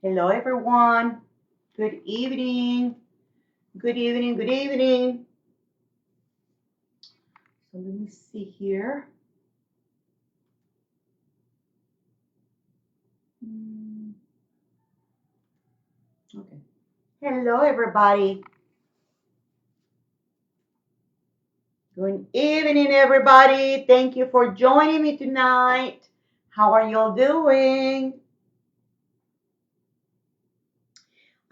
Hello, everyone. Good evening. Good evening. Good evening. So let me see here. Hmm, Okay. Hello, everybody. Good evening, everybody. Thank you for joining me tonight. How are y'all doing?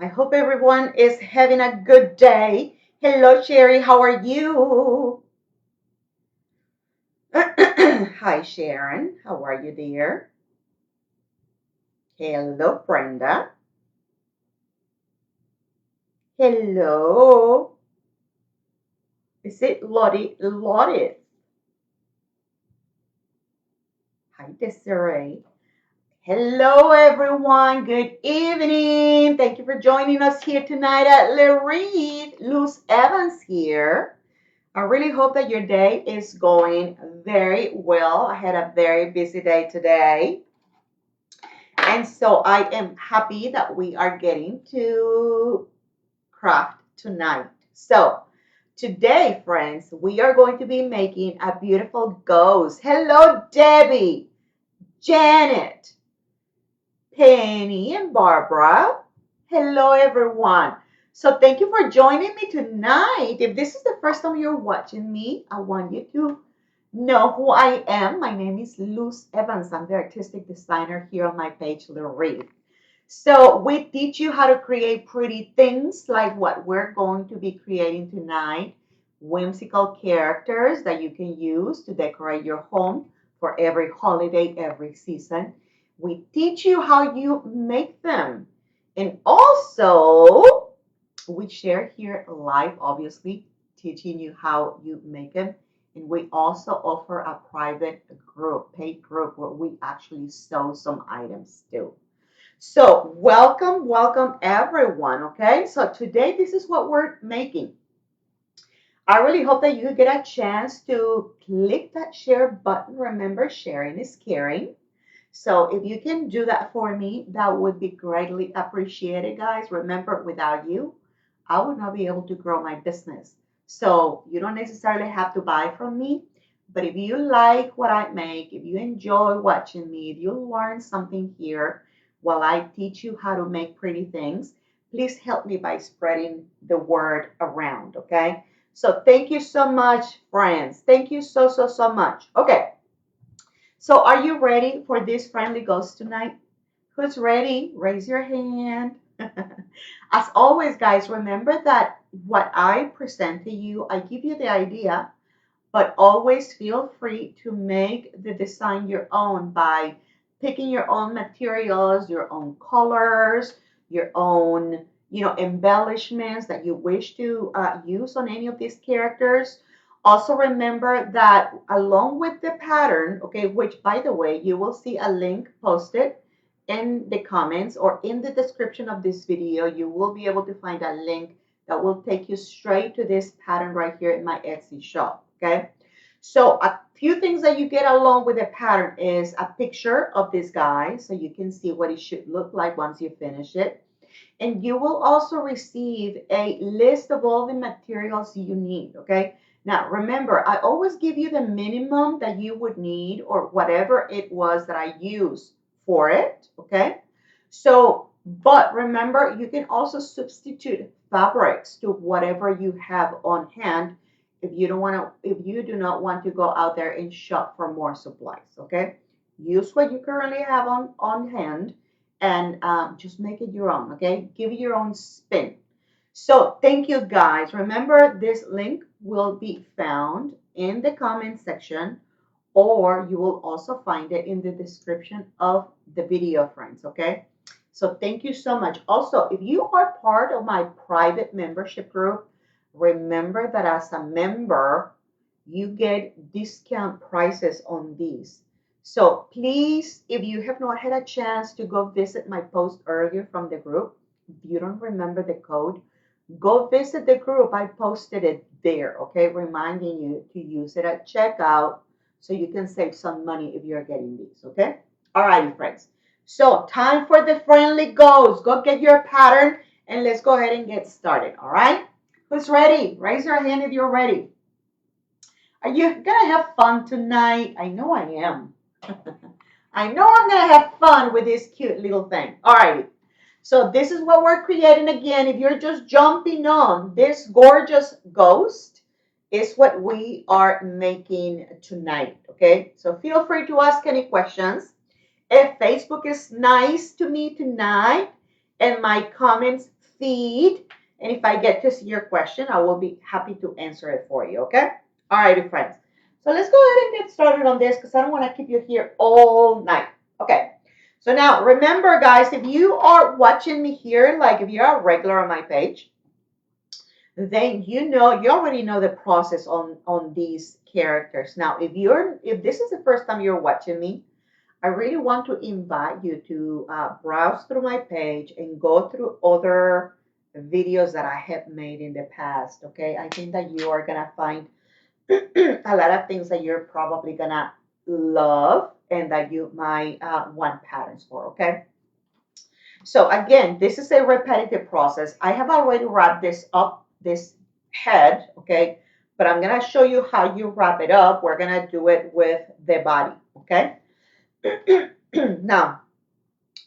I hope everyone is having a good day. Hello, Sherry. How are you? Hi, Sharon. How are you, dear? Hello, Brenda. Hello. Is it Lottie? Lottie. Hi, Desiree. Hello, everyone. Good evening. Thank you for joining us here tonight at Wreath. Luz Evans here. I really hope that your day is going very well. I had a very busy day today. And so I am happy that we are getting to craft tonight. So today, friends, we are going to be making a beautiful ghost. Hello, Debbie, Janet, Penny, and Barbara. Hello, everyone. So thank you for joining me tonight. If this is the first time you're watching me, I want you to know who I am. My name is Luz Evans. I'm the artistic designer here on my page, Wreath. So we teach you how to create pretty things like what we're going to be creating tonight. Whimsical characters that you can use to decorate your home for every holiday, every season. We teach you how you make them. And also, we share here live, obviously, teaching you how you make them. And we also offer a private group, paid group, where we actually sell some items too. So welcome, welcome everyone. Okay, so today this is what we're making. I really hope that you get a chance to click that share button. Remember, sharing is caring. So if you can do that for me, that would be greatly appreciated, guys. Remember, without you, I would not be able to grow my business. So you don't necessarily have to buy from me, but if you like what I make, if you enjoy watching me, if you learn something here while I teach you how to make pretty things, please help me by spreading the word around, okay? So thank you so much, friends. Thank you so, so, so much. Okay. So are you ready for this friendly ghost tonight? Who's ready? Raise your hand. As always, guys, remember that what I present to you, I give you the idea, but always feel free to make the design your own by picking your own materials, your own colors, your own, embellishments that you wish to use on any of these characters. Also remember that along with the pattern, okay, which by the way, you will see a link posted in the comments or in the description of this video, you will be able to find a link that will take you straight to this pattern right here in my Etsy shop, okay? So a few things that you get along with the pattern is a picture of this guy so you can see what it should look like once you finish it. And you will also receive a list of all the materials you need, okay? Now, remember, I always give you the minimum that you would need or whatever it was that I use for it, okay? So, but remember, you can also substitute fabrics to whatever you have on hand if you don't want to, if you do not want to go out there and shop for more supplies, okay? Use what you currently have on hand and just make it your own, okay? Give it your own spin. So thank you guys. Remember, this link will be found in the comment section, or you will also find it in the description of the video, friends, okay? So thank you so much. Also, if you are part of my private membership group, remember that as a member, you get discount prices on these. So please, if you have not had a chance to go visit my post earlier from the group, if you don't remember the code, go visit the group. I posted it there, okay, reminding you to use it at checkout so you can save some money if you're getting these, okay? All righty, friends. So time for the friendly ghost. Go get your pattern and let's go ahead and get started. All right. Who's ready? Raise your hand if you're ready. Are you gonna have fun tonight? I know I am. I know I'm gonna have fun with this cute little thing. All righty. So this is what we're creating again. If you're just jumping on, this gorgeous ghost is what we are making tonight. Okay. So feel free to ask any questions. If Facebook is nice to me tonight and my comments feed, and if I get to see your question, I will be happy to answer it for you, okay? All righty, friends. So let's go ahead and get started on this because I don't want to keep you here all night. Okay. So now remember, guys, if you are watching me here, like if you're a regular on my page, then you already know the process on these characters. Now, if this is the first time you're watching me, I really want to invite you to browse through my page and go through other videos that I have made in the past. Okay, I think that you are gonna find a lot of things that you're probably gonna love and that you might want patterns for. Okay, so again, this is a repetitive process. I have already wrapped this up, this head. Okay, but I'm gonna show you how you wrap it up. We're gonna do it with the body. Okay. Now,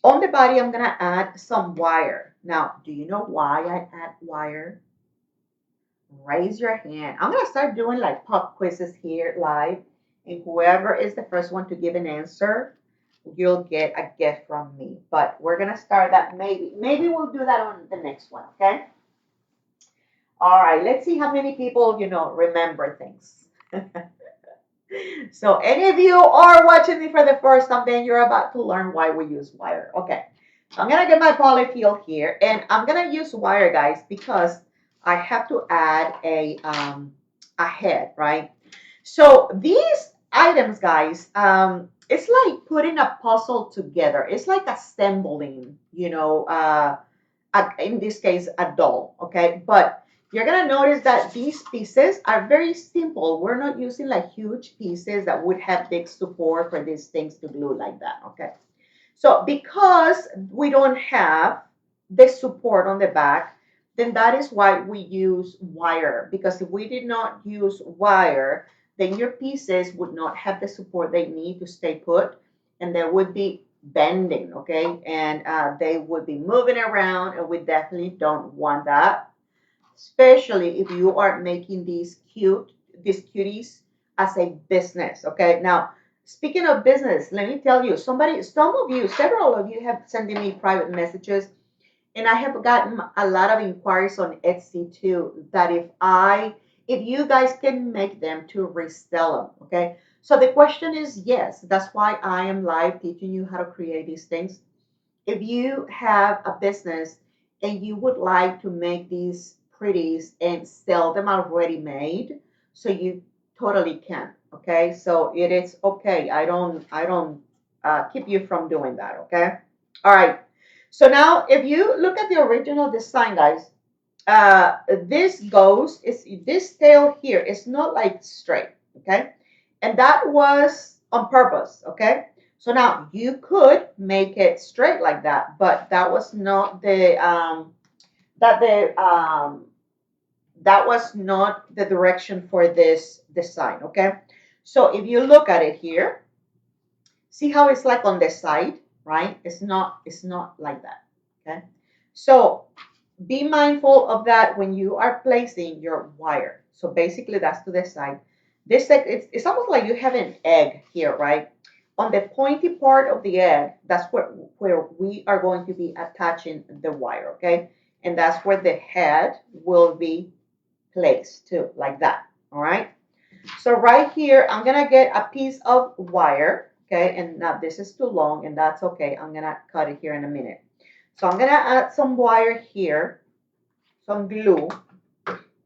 on the body, I'm going to add some wire. Now, do you know why I add wire? Raise your hand. I'm going to start doing like pop quizzes here live. And whoever is the first one to give an answer, you'll get a gift from me. But we're going to start that maybe. Maybe we'll do that on the next one, okay? All right, let's see how many people, remember things. So any of you are watching me for the first time, then you're about to learn why we use wire. Okay, so I'm gonna get my polyfill here, and I'm gonna use wire, guys, because I have to add a head, right? So these items, guys, it's like putting a puzzle together. It's like assembling, in this case, a doll, okay? But you're gonna notice that these pieces are very simple. We're not using like huge pieces that would have big support for these things to glue like that, okay? So because we don't have the support on the back, then that is why we use wire. Because if we did not use wire, then your pieces would not have the support they need to stay put, and there would be bending, okay? And they would be moving around, and we definitely don't want that, especially if you are making these cuties as a business, okay? Now, speaking of business, let me tell you, several of you have sent me private messages, and I have gotten a lot of inquiries on Etsy too, that if you guys can make them to resell them, okay? So the question is yes, that's why I am live teaching you how to create these things. If you have a business and you would like to make these pretties and sell them already made, so you totally can. Okay, so it is okay. I don't keep you from doing that. Okay, all right. So now, if you look at the original design, guys, this tail here is not like straight. Okay, and that was on purpose. Okay, so now you could make it straight like that, but that was not that the that was not the direction for this design. Okay, so if you look at it here, see how it's like on the side, right? It's not like that. Okay, so be mindful of that when you are placing your wire. So basically that's to the side. It's almost like you have an egg here, right? On the pointy part of the egg, that's where we are going to be attaching the wire, okay? And that's where the head will be placed too, like that, all right? So right here, I'm gonna get a piece of wire, okay? And now this is too long, and that's okay. I'm gonna cut it here in a minute. So I'm gonna add some wire here, some glue,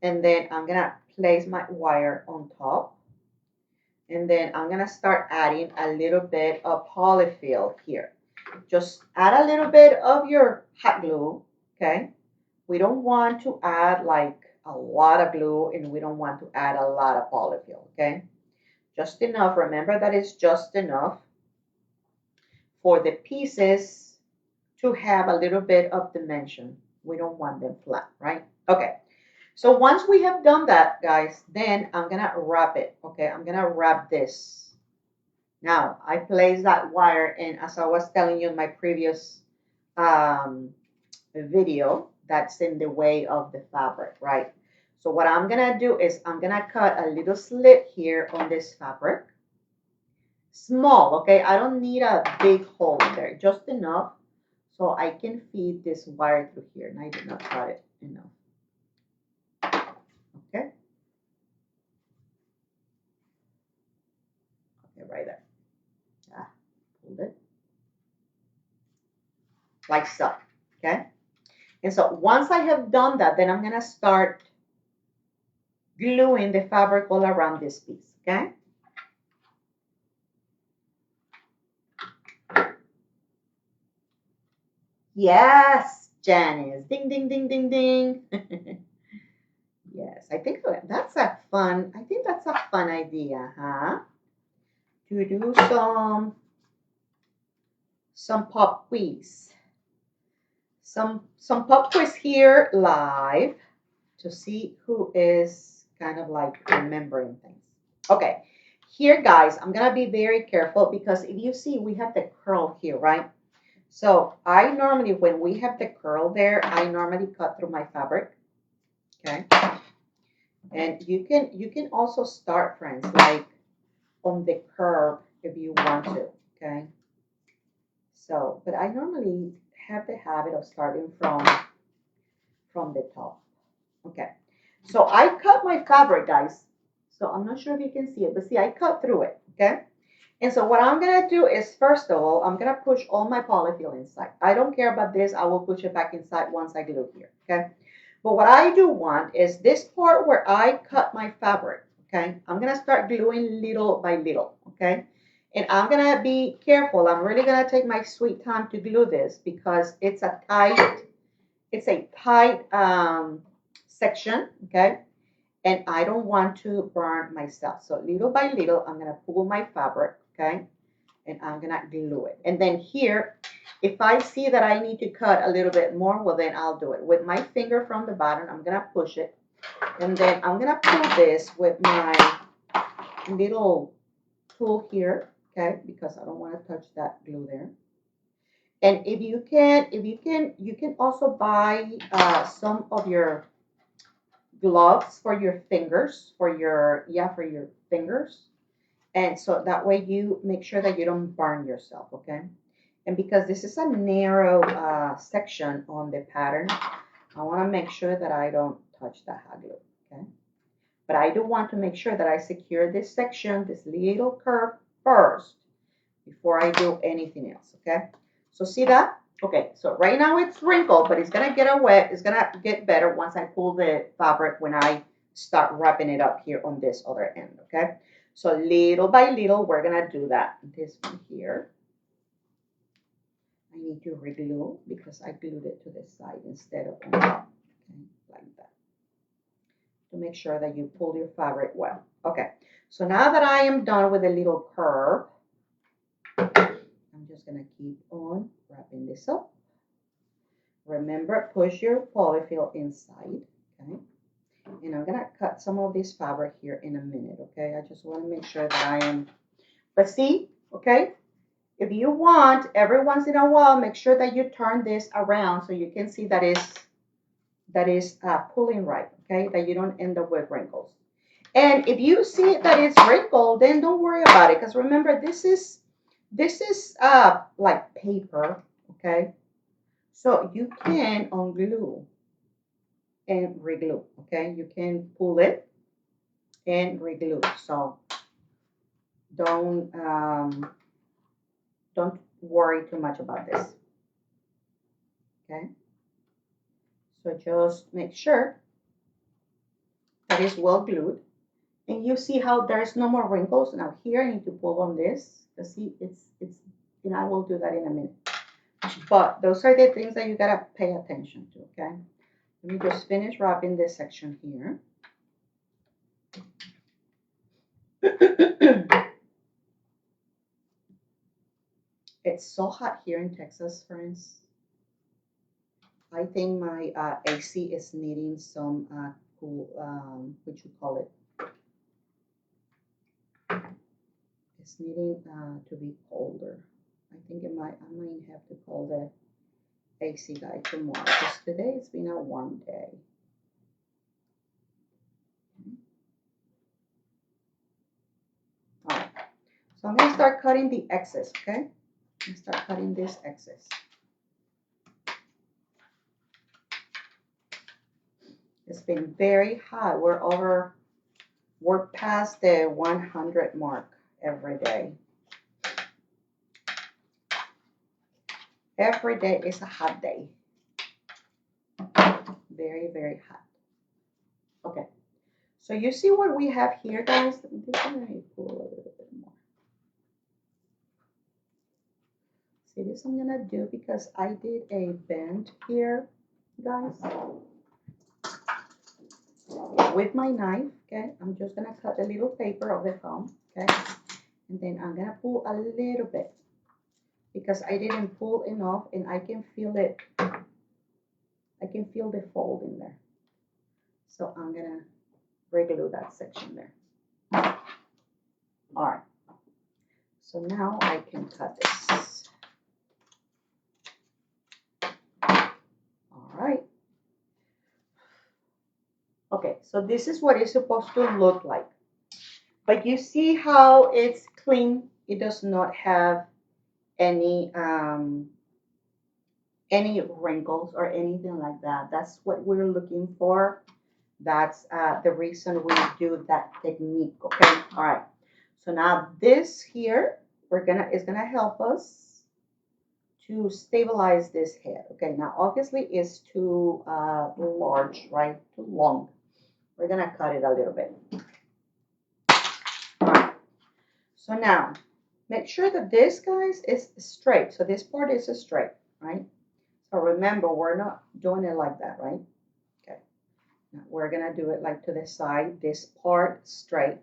and then I'm gonna place my wire on top. And then I'm gonna start adding a little bit of polyfill here. Just add a little bit of your hot glue, okay? We don't want to add like a lot of glue, and we don't want to add a lot of polyfill, okay? Just enough. Remember that it's just enough for the pieces to have a little bit of dimension. We don't want them flat, right? Okay. So once we have done that, guys, then I'm gonna wrap it. Okay, I'm gonna wrap this. Now I place that wire, and as I was telling you in my previous um, video, that's in the way of the fabric, right? So what I'm gonna do is I'm gonna cut a little slit here on this fabric. Small, okay? I don't need a big hole in there, just enough so I can feed this wire through here. And I did not cut it enough. Okay? Okay, right there. Hold it. Like so. Okay? And so once I have done that, then I'm gonna start gluing the fabric all around this piece. Okay? Yes, Janice. Ding, ding, ding, ding, ding. Yes, I think that's a fun, I think that's a fun idea, huh? To do some pop quiz. Some pop quiz here live to see who is kind of like remembering things. Okay, here guys, I'm gonna be very careful because if you see we have the curl here, right? So I normally, when we have the curl there, I normally cut through my fabric. Okay. And you can also start, friends, like on the curve if you want to. Okay. So, but I normally have the habit of starting from the top. Okay. So I cut my fabric, guys. So I'm not sure if you can see it, but see, I cut through it. Okay. And so what I'm gonna do is, first of all, I'm gonna push all my polyfill inside. I don't care about this. I will push it back inside once I glue here. Okay. But what I do want is this part where I cut my fabric. Okay. I'm gonna start gluing little by little. Okay. And I'm gonna be careful. I'm really gonna take my sweet time to glue this because it's a tight section. Okay. And I don't want to burn myself. So little by little, I'm gonna pull my fabric. Okay. And I'm gonna glue it. And then here, if I see that I need to cut a little bit more, well then I'll do it. With my finger from the bottom, I'm gonna push it. And then I'm gonna pull this with my little tool here, okay? Because I don't wanna touch that glue there. And if you can also buy some of your gloves for your fingers, for your fingers. And so that way you make sure that you don't burn yourself, okay? And because this is a narrow section on the pattern, I want to make sure that I don't touch the hot glue, okay? But I do want to make sure that I secure this section, this little curve first before I do anything else, okay? So see that? Okay, so right now it's wrinkled, but it's gonna get wet. It's gonna get better once I pull the fabric when I start wrapping it up here on this other end, okay? So little by little, we're gonna do that. This one here, I need to reglue because I glued it to the side instead of on top, okay, like that. To make sure that you pull your fabric well. Okay, so now that I am done with the little curve, I'm just gonna keep on wrapping this up. Remember, push your polyfill inside, okay? And I'm gonna cut some of this fabric here in a minute, okay? I just wanna make sure that I am, but see, okay? If you want, every once in a while, make sure that you turn this around so you can see that is pulling right, okay? That you don't end up with wrinkles. And if you see that it's wrinkled, then don't worry about it, because remember, this is like paper, okay? So you can unglue and reglue, okay? You can pull it and reglue. So don't worry too much about this, okay? So just make sure that it's well glued. And you see how there's no more wrinkles. Now here I need to pull on this. See, and I will do that in a minute. But those are the things that you gotta pay attention to, okay? Let me just finish wrapping this section here. It's so hot here in Texas, friends. I think my AC is needing some cool, what you call it? It's needing to be colder. I think I might have to call the AC guy tomorrow because today it's been a warm day. All right, so I'm gonna start cutting the excess, okay? I'm gonna start cutting this excess. It's been very hot. We're past the 100 mark every day. Every day is a hot day. Very, very hot. Okay. So you see what we have here, guys? This one I pull a little bit more. See, this I'm gonna do because I did a bend here, guys. With my knife, okay? I'm just gonna cut a little paper of the foam, okay? And then I'm gonna pull a little bit because I didn't pull enough and I can feel it. I can feel the fold in there. So I'm gonna reglue that section there. All right. So now I can cut this. All right. Okay, so this is what it's supposed to look like. But you see how it's clean? It does not have any wrinkles or anything like that. That's what we're looking for. That's the reason we do that technique. Okay. All right. So now this here, is gonna help us to stabilize this head. Okay. Now obviously it's too large, right? Too long. We're gonna cut it a little bit. All right. So now make sure that this, guys, is straight. So this part is straight, right? So remember, we're not doing it like that, right? Okay. Now we're gonna do it like to the side, this part straight.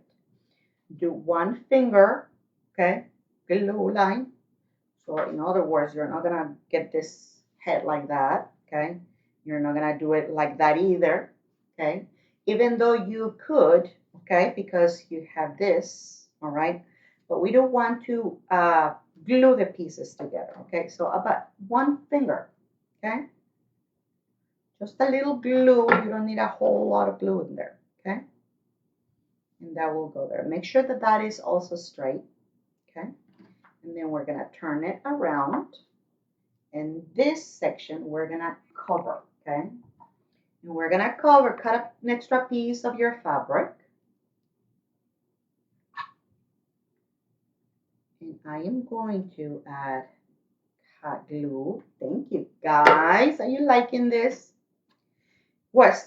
Do one finger, okay, glue line. So in other words, you're not gonna get this head like that, okay? You're not gonna do it like that either, okay? Even though you could, okay, because you have this, all right? But we don't want to glue the pieces together, okay? So about one finger, okay? Just a little glue. You don't need a whole lot of glue in there, okay? And that will go there. Make sure that that is also straight, okay? And then we're gonna turn it around. And this section we're gonna cover, okay? And we're gonna cut an extra piece of your fabric. And I am going to add hot glue. Thank you, guys. Are you liking this?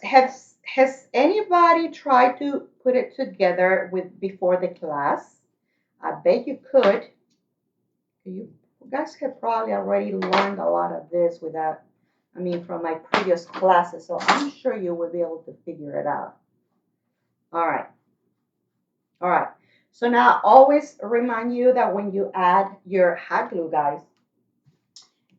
Has anybody tried to put it together before the class? I bet you could. You guys have probably already learned a lot of this from my previous classes, so I'm sure you will be able to figure it out. All right. All right. So now always remind you that when you add your hot glue, guys,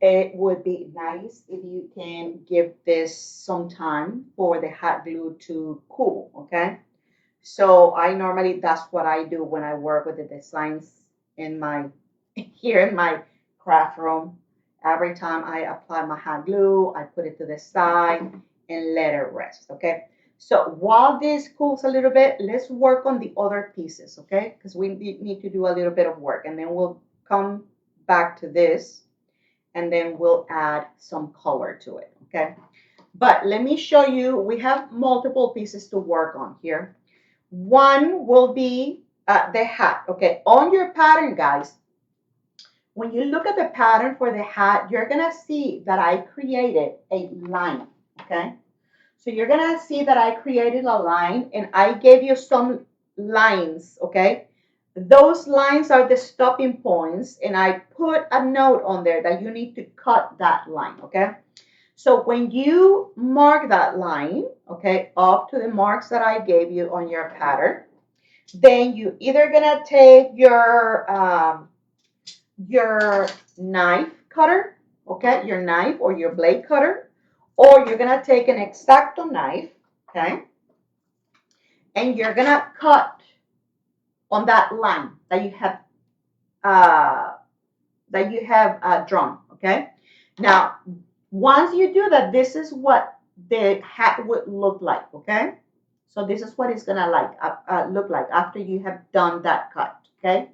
it would be nice if you can give this some time for the hot glue to cool, okay? So that's what I do when I work with the designs here in my craft room. Every time I apply my hot glue, I put it to the side and let it rest, okay? So while this cools a little bit, let's work on the other pieces, okay? Because we need to do a little bit of work, and then we'll come back to this and then we'll add some color to it, okay? But let me show you, we have multiple pieces to work on here. One will be the hat, okay? On your pattern, guys, when you look at the pattern for the hat, you're gonna see that I created a line, okay? So you're gonna see that I created a line and I gave you some lines, okay? Those lines are the stopping points, and I put a note on there that you need to cut that line, okay? So when you mark that line, okay, up to the marks that I gave you on your pattern, then you either gonna take your knife cutter, okay, your knife or your blade cutter, or you're gonna take an X-Acto knife, okay, and you're gonna cut on that line uh, that you have drawn, okay. Now, once you do that, this is what the hat would look like, okay. So this is what it's gonna look like after you have done that cut, okay,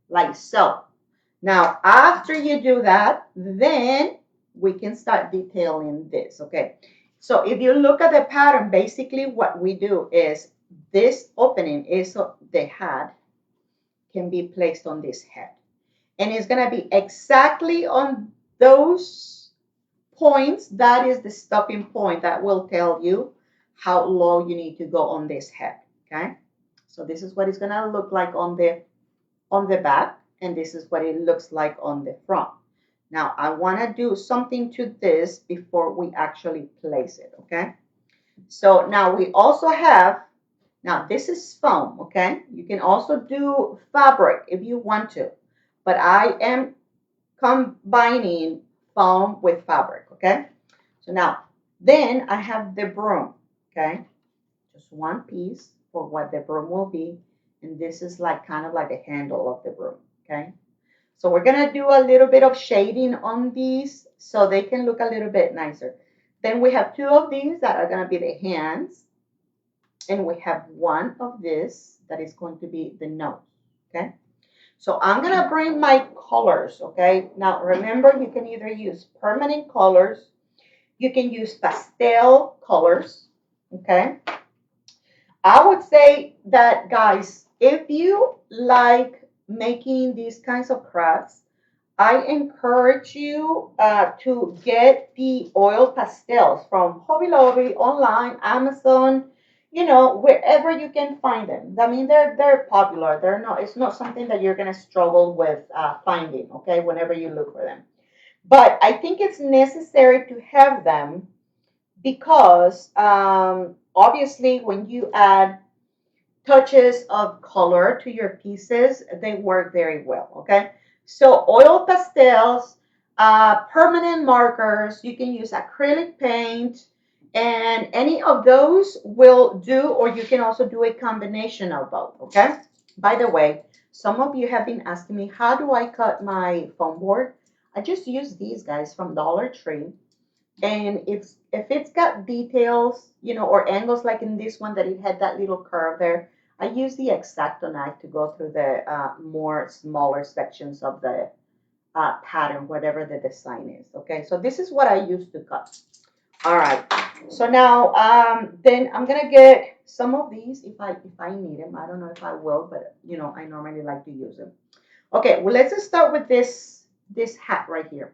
like so. Now, after you do that, then we can start detailing this, okay? So if you look at the pattern, basically what we do is this opening is so the hat can be placed on this head. And it's gonna be exactly on those points. That is the stopping point that will tell you how low you need to go on this head, okay? So this is what it's gonna look like on the back, and this is what it looks like on the front. Now I want to do something to this before we actually place it, okay? So now we also have, now this is foam, okay? You can also do fabric if you want to, but I am combining foam with fabric, okay? So now, then I have the broom, okay? Just one piece for what the broom will be, and this is like kind of like the handle of the broom, okay? So we're gonna do a little bit of shading on these so they can look a little bit nicer. Then we have two of these that are gonna be the hands, and we have one of this that is going to be the nose, okay? So I'm gonna bring my colors, okay? Now remember, you can either use permanent colors, you can use pastel colors, okay? I would say that, guys, if you like making these kinds of crafts, I encourage you to get the oil pastels from Hobby Lobby, online, Amazon, wherever you can find them. I mean, they're popular. They're not. It's not something that you're gonna struggle with finding. Okay, whenever you look for them. But I think it's necessary to have them because obviously when you add touches of color to your pieces, they work very well, okay? So oil pastels, permanent markers, you can use acrylic paint, and any of those will do, or you can also do a combination of both, okay? By the way, some of you have been asking me, how do I cut my foam board? I just use these guys from Dollar Tree. And if it's got details, or angles like in this one that it had that little curve there, I use the X-Acto knife to go through the more smaller sections of the pattern, whatever the design is. Okay, so this is what I use to cut. All right. So now, then I'm gonna get some of these if I need them. I don't know if I will, but I normally like to use them. Okay. Well, let's just start with this hat right here.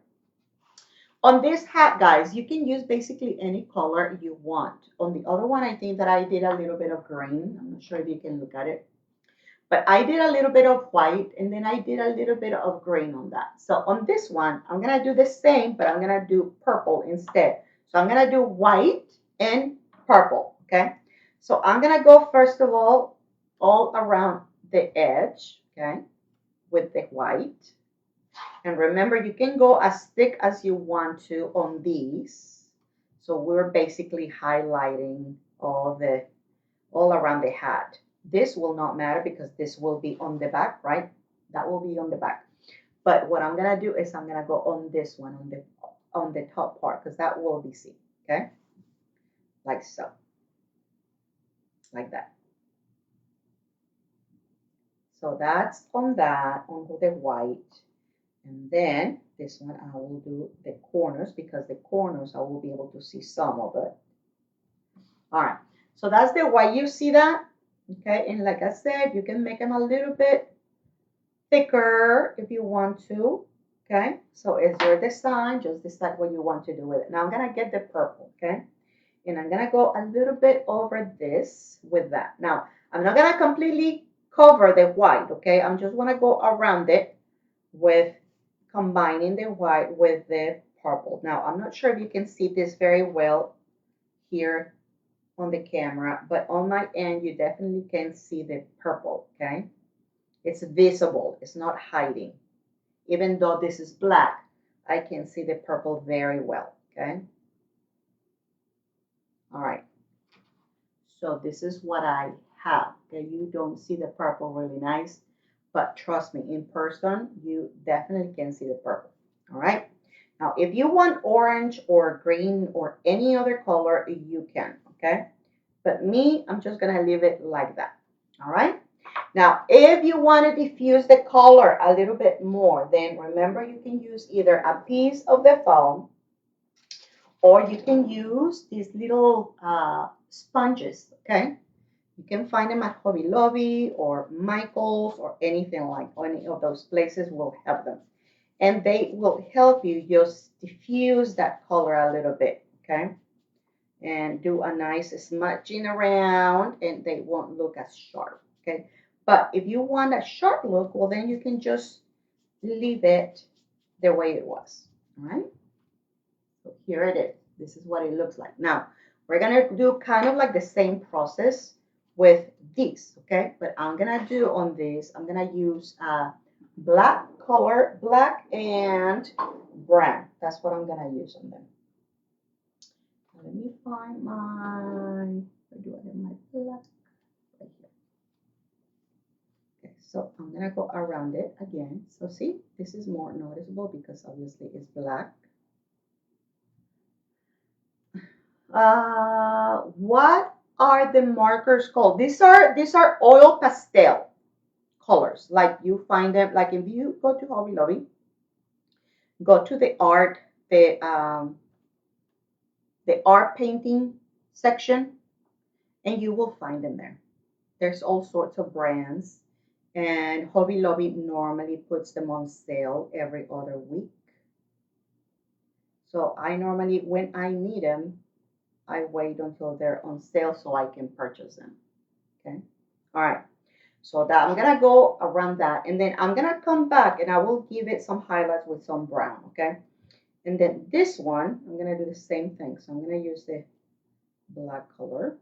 On this hat, guys, you can use basically any color you want. On the other one, I think that I did a little bit of green. I'm not sure if you can look at it. But I did a little bit of white, and then I did a little bit of green on that. So on this one, I'm going to do the same, but I'm going to do purple instead. So I'm going to do white and purple, okay? So I'm going to go, first of all around the edge, okay, with the white. And remember, you can go as thick as you want to on these. So we're basically highlighting all around the hat. This will not matter because this will be on the back, right? That will be on the back. But what I'm gonna do is I'm gonna go on this one, on the top part, because that will be seen, okay? Like so, like that. So that's on the white. And then this one, I will do the corners because the corners, I will be able to see some of it. All right, so that's the white. You see that? Okay, and like I said, you can make them a little bit thicker if you want to. Okay, so it's your design. Just decide what you want to do with it. Now I'm gonna get the purple, okay? And I'm gonna go a little bit over this with that. Now, I'm not gonna completely cover the white, okay? I'm just gonna go around it with combining the white with the purple. Now, I'm not sure if you can see this very well here on the camera, but on my end, you definitely can see the purple, okay? It's visible, it's not hiding. Even though this is black, I can see the purple very well, okay? All right, so this is what I have, okay? You don't see the purple really nice, but trust me, in person, you definitely can see the purple, all right? Now, if you want orange or green or any other color, you can, okay? But me, I'm just gonna leave it like that, all right? Now, if you want to diffuse the color a little bit more, then remember you can use either a piece of the foam or you can use these little sponges, okay? You can find them at Hobby Lobby or Michael's or anything like any of those places will have them. And they will help you just diffuse that color a little bit, okay? And do a nice smudging around and they won't look as sharp, okay? But if you want a sharp look, well, then you can just leave it the way it was, all right? So here it is. This is what it looks like. Now, we're gonna do kind of like the same process with these, okay? But I'm gonna do on this, I'm gonna use black color, black and brown. That's what I'm gonna use on them. Let me find my, where do I have my black? Right here. Okay, so I'm gonna go around it again. So see, this is more noticeable because obviously it's black. What are the markers called? These are oil pastel colors. Like you find them, like if you go to Hobby Lobby, go to the art painting section, and you will find them there. There's all sorts of brands, and Hobby Lobby normally puts them on sale every other week. So I normally, when I need them, I wait until they're on sale so I can purchase them. Okay. All right. So that I'm gonna go around that, and then I'm gonna come back and I will give it some highlights with some brown. Okay. And then this one, I'm gonna do the same thing. So I'm gonna use the black color.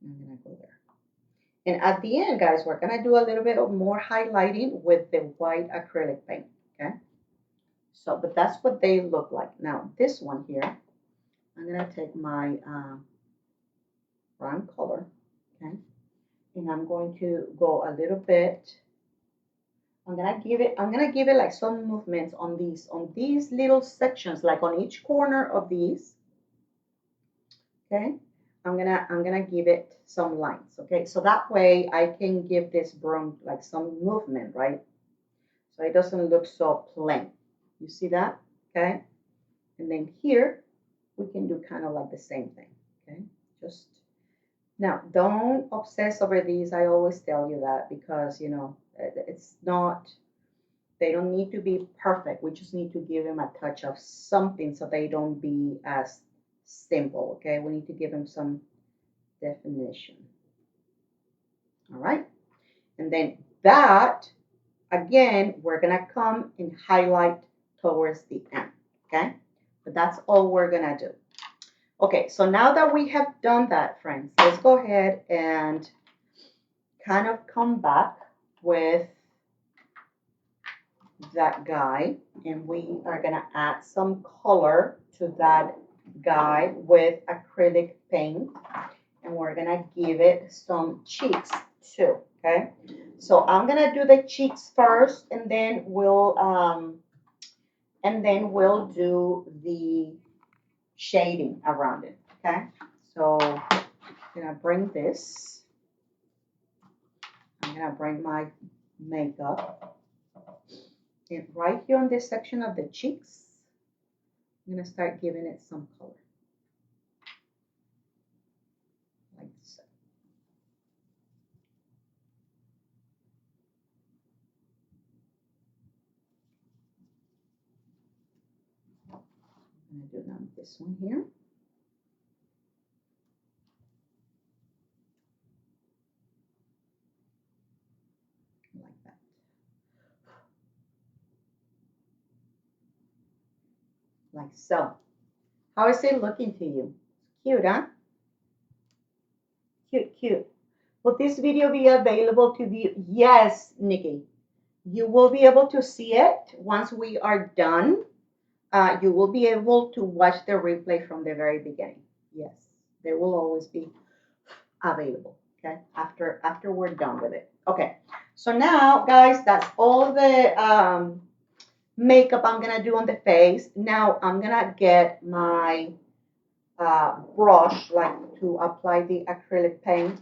I'm gonna go there. And at the end, guys, we're gonna do a little bit of more highlighting with the white acrylic paint. Okay. So, but that's what they look like. Now, this one here, I'm gonna take my brown color, okay, and I'm going to go a little bit. I'm gonna give it like some movements on these little sections, like on each corner of these. Okay, I'm gonna give it some lines. Okay, so that way I can give this broom like some movement, right? So it doesn't look so plain. You see that? Okay, and then here we can do kind of like the same thing. Okay, just now don't obsess over these. I always tell you that because you know it's not. They don't need to be perfect. We just need to give them a touch of something so they don't be as simple. Okay, we need to give them some definition. All right, and then that again, we're gonna come and highlight towards the end. Okay, but that's all we're gonna do. Okay, so now that we have done that, friends, let's go ahead and kind of come back with that guy, and we are gonna add some color to that guy with acrylic paint, and we're gonna give it some cheeks too. Okay, so I'm gonna do the cheeks first, and then we'll do the shading around it. Okay, so I'm gonna bring this. I'm gonna bring my makeup, and right here on this section of the cheeks, I'm gonna start giving it some color, like so. I'm gonna do now this one here, like that, like so. How is it looking to you? Cute, huh? Cute, cute. Will this video be available to view? Yes, Nikki. You will be able to see it once we are done. You will be able to watch the replay from the very beginning. Yes, they will always be available. Okay, after we're done with it. Okay, so now, guys, that's all the makeup I'm gonna do on the face. Now I'm gonna get my brush, like to apply the acrylic paint,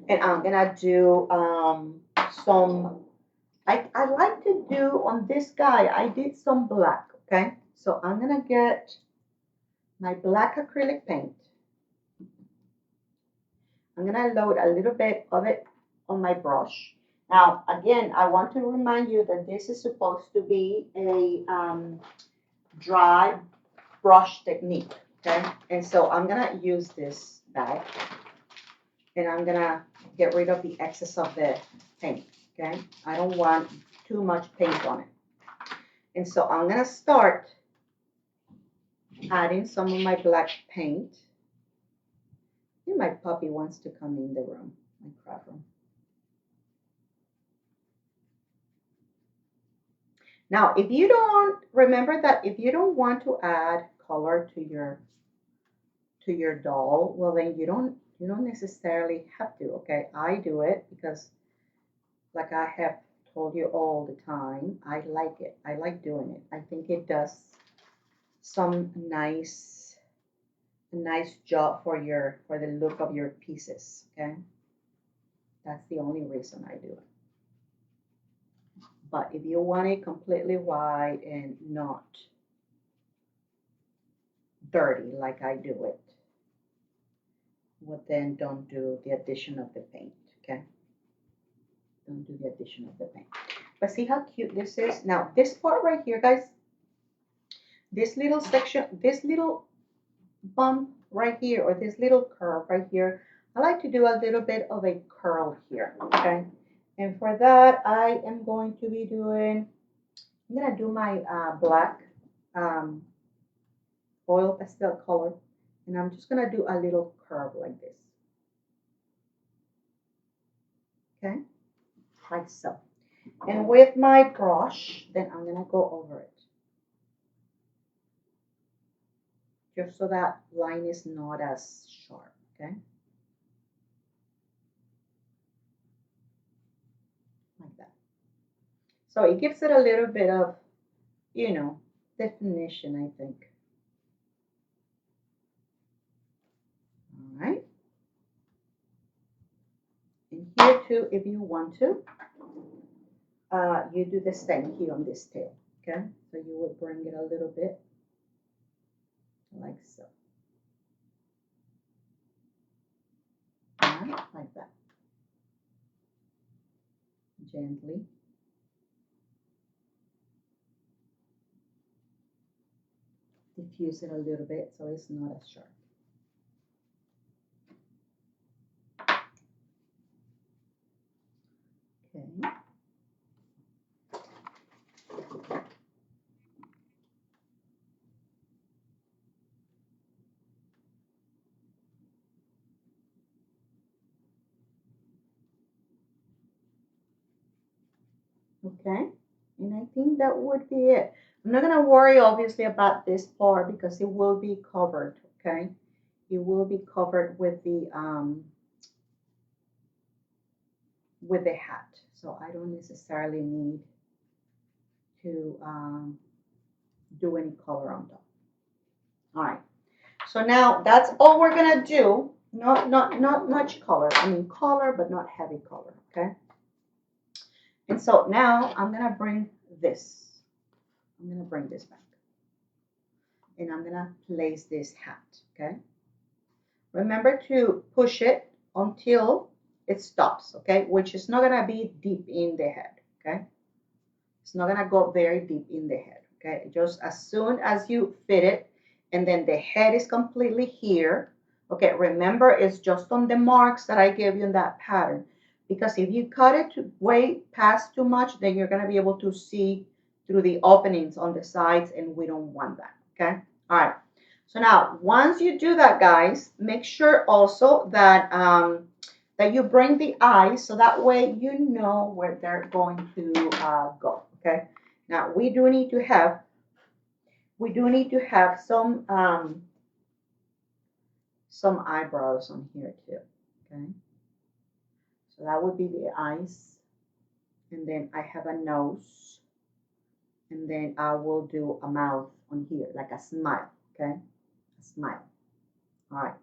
and I'm gonna do some. I like to do on this guy. I did some black. Okay, so I'm gonna get my black acrylic paint. I'm gonna load a little bit of it on my brush. Now, again, I want to remind you that this is supposed to be a dry brush technique, okay? And so I'm gonna use this bag, and I'm gonna get rid of the excess of the paint, okay? I don't want too much paint on it. And so I'm gonna start adding some of my black paint. I think my puppy wants to come in the room, my crab room. Now, if you don't, remember that if you don't want to add color to your doll, well then you don't necessarily have to, okay? I do it because, like I have told you all the time, I like it. I like doing it. I think it does some nice job for the look of your pieces, okay? That's the only reason I do it. But if you want it completely white and not dirty like I do it, well then don't do the addition of the paint, okay? Don't do the addition of the paint. But see how cute this is? Now this part right here, guys, this little section, this little bump right here, or this little curve right here, I like to do a little bit of a curl here, okay? And for that, I am going to be doing, I'm gonna do my black oil pastel color, and I'm just gonna do a little curve like this, okay? Like so. And with my brush, then I'm gonna go over it, just so that line is not as sharp, okay? Like that. So it gives it a little bit of, you know, definition, I think. All right. And here too, if you want to, you do the same here on this tail, okay? So you would bring it a little bit, like so. All right, like that. Gently. Diffuse it a little bit so it's not as sharp. Okay. Okay, and I think that would be it. I'm not gonna worry obviously about this part because it will be covered, okay? It will be covered with the hat. So I don't necessarily need to do any color on top. All right, so now that's all we're gonna do. Not much color. I mean color, but not heavy color, okay? And so now I'm gonna bring this. I'm gonna bring this back. And I'm gonna place this hat, okay? Remember to push it until it stops, okay? Which is not gonna be deep in the head, okay? It's not gonna go very deep in the head, okay? Just as soon as you fit it, and then the head is completely here, okay? Remember, it's just on the marks that I gave you in that pattern. Because if you cut it way past too much, then you're gonna be able to see through the openings on the sides, and we don't want that, okay? All right. So now, once you do that, guys, make sure also that that you bring the eyes so that way you know where they're going to go. Okay. Now we do need to have some eyebrows on here too. Okay. So that would be the eyes, and then I have a nose, and then I will do a mouth on here, like a smile. Okay. A smile. All right.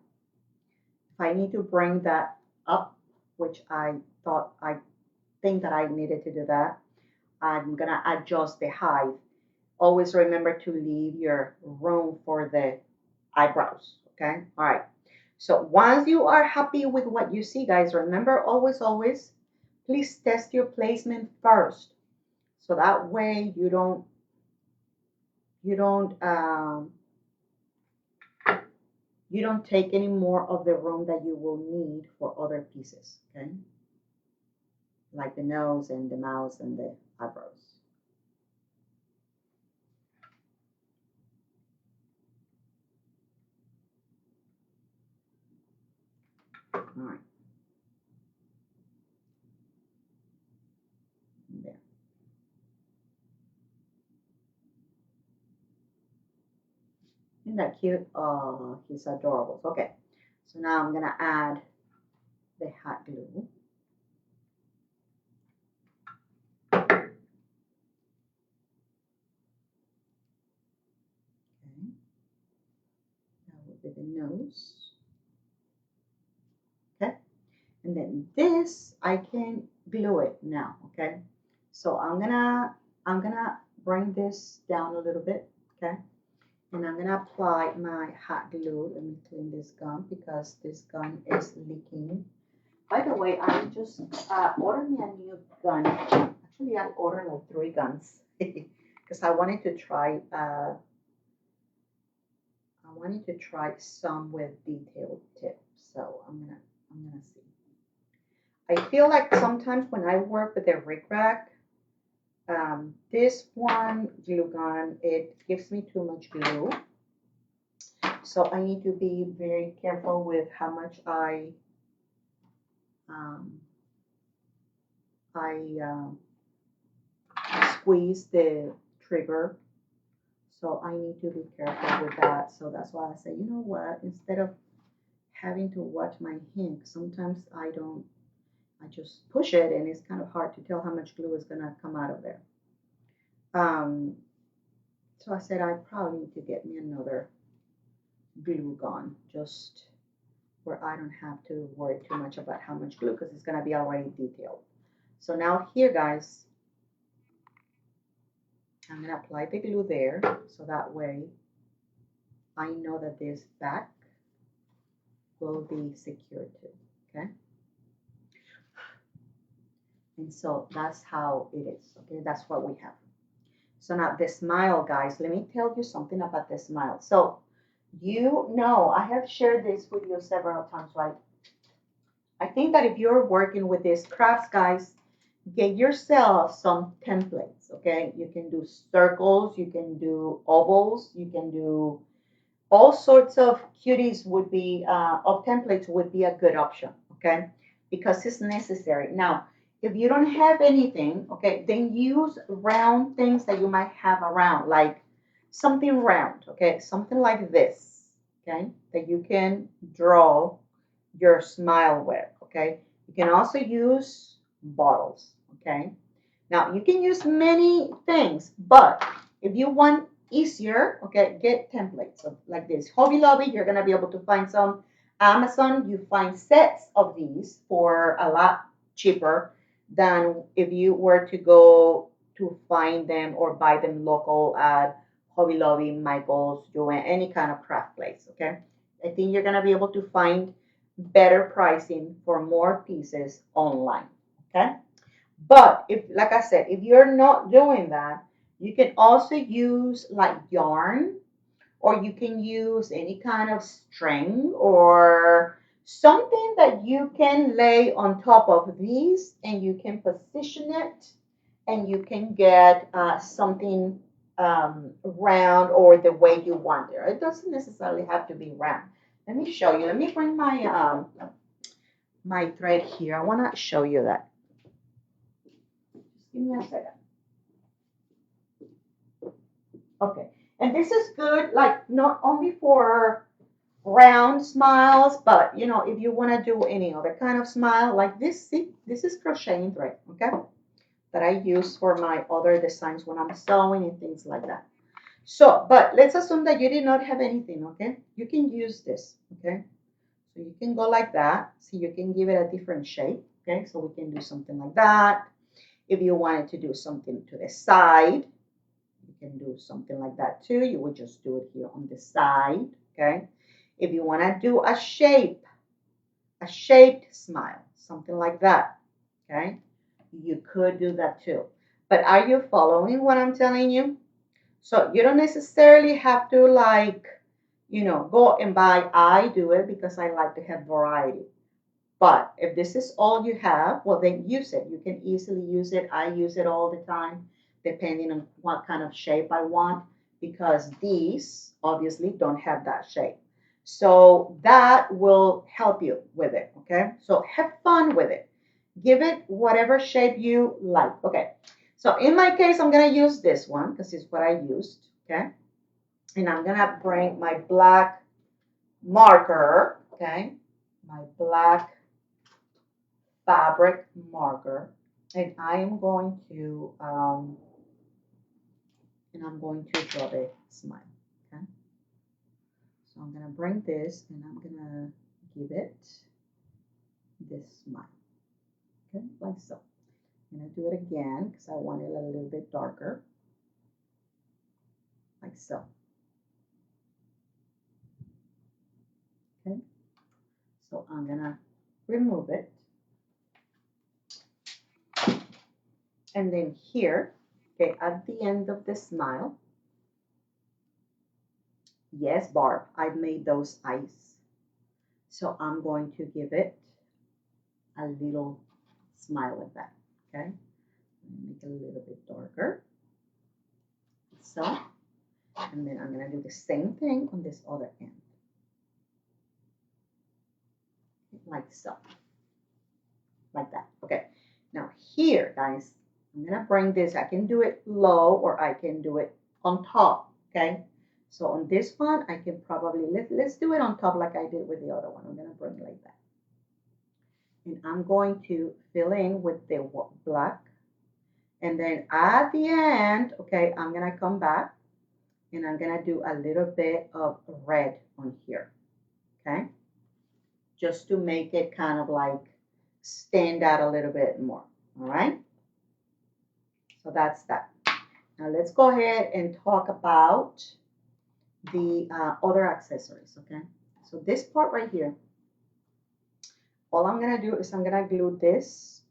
If I need to bring that up, which I think that I needed to do that, I'm gonna adjust the height. Always remember to leave your room for the eyebrows. Okay. All right. So once you are happy with what you see, guys, remember always, please test your placement first. So that way you don't you don't take any more of the room that you will need for other pieces. Okay. Like the nose and the mouth and the eyebrows. All right. There. Isn't that cute? Oh, he's adorable. Okay. So now I'm gonna add the hot glue. Okay. That will be the nose. Okay. And then this I can glue it now. Okay. So I'm gonna bring this down a little bit. Okay. And I'm gonna apply my hot glue. Let me clean this gun because this gun is leaking. By the way, I just ordered me a new gun. Actually, I ordered like 3 guns because I wanted to try some with detailed tips. So I'm gonna see. I feel like sometimes when I work with the rig rack, this one glue gun, it gives me too much glue. So I need to be very careful with how much um, I squeeze the trigger. So I need to be careful with that. So that's why I say, you know what, instead of having to watch my hand, sometimes I just push it and it's kind of hard to tell how much glue is gonna come out of there. Um, so I said I probably need to get me another glue gun just where I don't have to worry too much about how much glue because it's gonna be already detailed. So now here, guys, I'm gonna apply the glue there so that way I know that this back will be secured too. Okay. And so that's how it is. Okay, that's what we have. So now the smile, guys, let me tell you something about the smile. So you know, I have shared this with you several times, right? I think that if you're working with these crafts, guys, get yourself some templates, okay? You can do circles, you can do ovals, you can do all sorts of cuties would be of templates would be a good option, okay, because it's necessary. Now if you don't have anything, okay, then use round things that you might have around, like something round, okay, something like this, okay, that you can draw your smile with, okay. You can also use bottles, okay. Now you can use many things, but if you want easier, okay, get templates so like this. Hobby Lobby, you're gonna be able to find some. Amazon, you find sets of these for a lot cheaper than if you were to go to find them or buy them local at Hobby Lobby, Michael's, Joann, any kind of craft place. Okay, I think you're gonna be able to find better pricing for more pieces online. Okay. But if, like I said, if you're not doing that, you can also use like yarn, or you can use any kind of string or something that you can lay on top of these and you can position it and you can get something round or the way you want it. It doesn't necessarily have to be round. Let me show you. Let me bring my thread here. I want to show you that. Just give me a second. Okay. And this is good, like not only for round smiles, but you know, if you want to do any other kind of smile like this, see, this is crocheting thread, okay, that I use for my other designs when I'm sewing and things like that. So, but let's assume that you did not have anything, okay? You can use this, okay? So you can go like that. See, you can give it a different shape, okay? So we can do something like that. If you wanted to do something to the side, you can do something like that too. You would just do it here on the side, okay? If you want to do a shaped smile, something like that, okay? You could do that too. But are you following what I'm telling you? So you don't necessarily have to like, you know, go and buy. I do it because I like to have variety. But if this is all you have, well, then use it. You can easily use it. I use it all the time, depending on what kind of shape I want, because these obviously don't have that shape. So that will help you with it, okay? So have fun with it. Give it whatever shape you like, okay? So in my case, I'm gonna use this one because it's what I used, okay? And I'm gonna bring my black marker, okay? My black fabric marker, and I am going to draw the smile. Okay, so I'm gonna bring this and I'm gonna give it this smile. Okay, like so. I'm gonna do it again because I want it a little bit darker, like so. Okay, so I'm gonna remove it, and then here, okay, at the end of the smile. Yes, Barb, I've made those eyes. So I'm going to give it a little smile like that, okay? Make it a little bit darker. So, and then I'm gonna do the same thing on this other end. Like so. Like that, okay? Now here, guys, I'm gonna bring this, I can do it low or I can do it on top, okay? So on this one, I can probably, let's do it on top like I did with the other one. I'm gonna bring it like that. And I'm going to fill in with the black. And then at the end, okay, I'm gonna come back and I'm gonna do a little bit of red on here, okay? Just to make it kind of like stand out a little bit more, all right? So that's that. Now let's go ahead and talk about the other accessories, okay? So this part right here, all I'm gonna do is I'm gonna glue this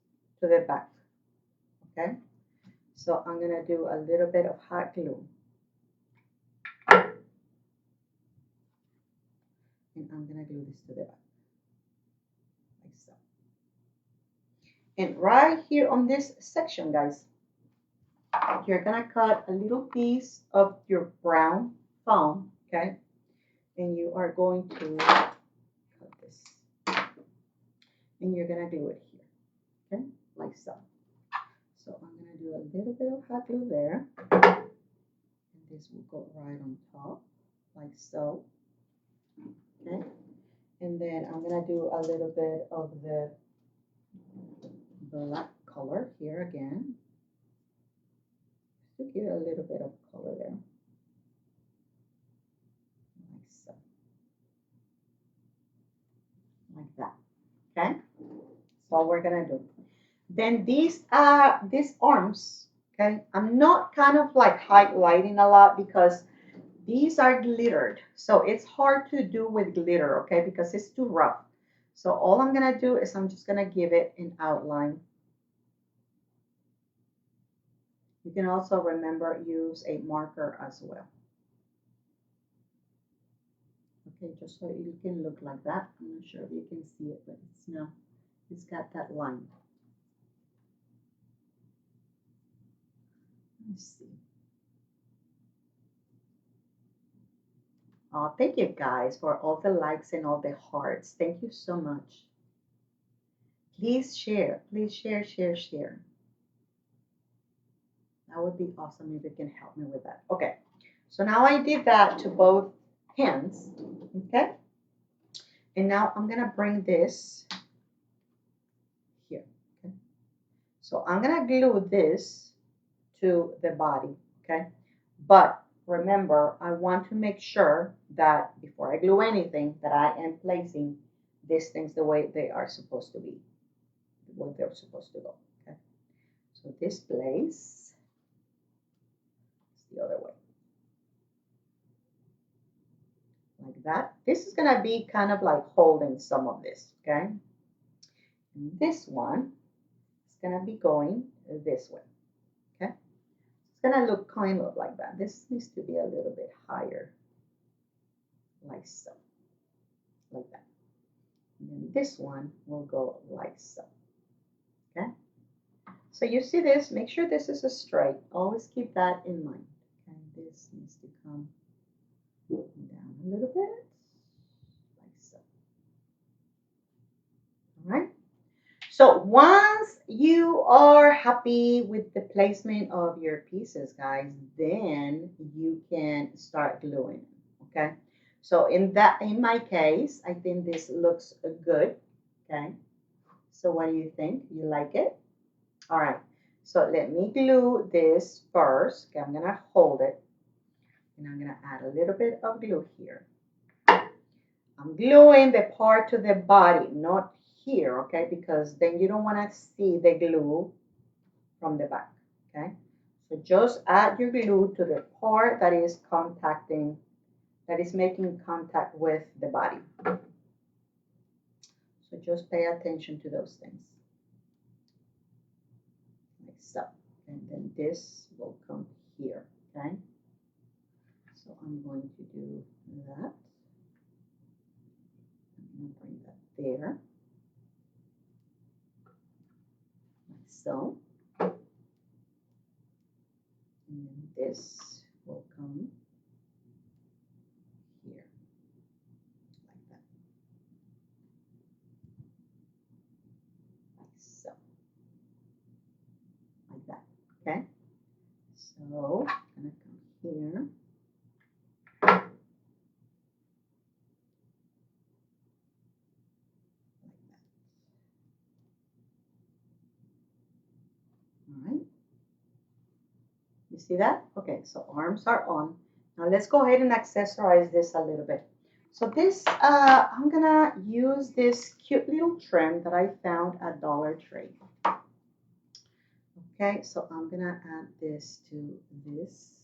to the back, okay? So I'm gonna do a little bit of hot glue. And I'm gonna glue this to the back, like so. And right here on this section, guys, you're gonna cut a little piece of your brown foam, okay? And you are going to cut this. And you're gonna glue it here, okay? Like so. So I'm gonna do a little bit of hot glue there. And this will go right on top, like so. Okay? And then I'm gonna do a little bit of the black color here again. To give a little bit of color there. Like so. Like that. Okay? That's all we're gonna do. Then these arms, okay? I'm not kind of like highlighting a lot because these are glittered. So it's hard to do with glitter, okay? Because it's too rough. So all I'm gonna do is I'm just gonna give it an outline. You can also remember use a marker as well. Okay, just so it can look like that. I'm not sure if you can see it, but it's got that line. Let's see. Oh, thank you guys for all the likes and all the hearts. Thank you so much. Please share. Please share, share, share. That would be awesome if you can help me with that. Okay. So now I did that to both hands. Okay. And now I'm going to bring this here. Okay. So I'm going to glue this to the body. Okay. But remember, I want to make sure that before I glue anything, that I am placing these things the way they are supposed to be, the way they're supposed to go. Okay. So this place is the other way. Like that. This is going to be kind of like holding some of this, okay? And this one is going to be going this way, okay? It's going to look kind of like that. This needs to be a little bit higher, like so, like that. And then this one will go like so, okay? So you see this, make sure this is a straight. Always keep that in mind, okay? This needs to come down a little bit. All right. So once you are happy with the placement of your pieces, guys, then you can start gluing. Okay. So in my case, I think this looks good. Okay. So what do you think? You like it? All right. So let me glue this first. Okay, I'm gonna hold it, and I'm gonna add a little bit of glue here. I'm gluing the part to the body, not here, okay? Because then you don't want to see the glue from the back, okay? So just add your glue to the part that is making contact with the body. So just pay attention to those things. Like so. And then this will come here, okay? So I'm going to do that. I'm going to bring that there. Like so. And then this will come here, like that. Like so. Like that. Okay? So I'm gonna come here. All right. You see that? Okay, so arms are on. Now let's go ahead and accessorize this a little bit. So this, I'm gonna use this cute little trim that I found at Dollar Tree. Okay, so I'm gonna add this to this.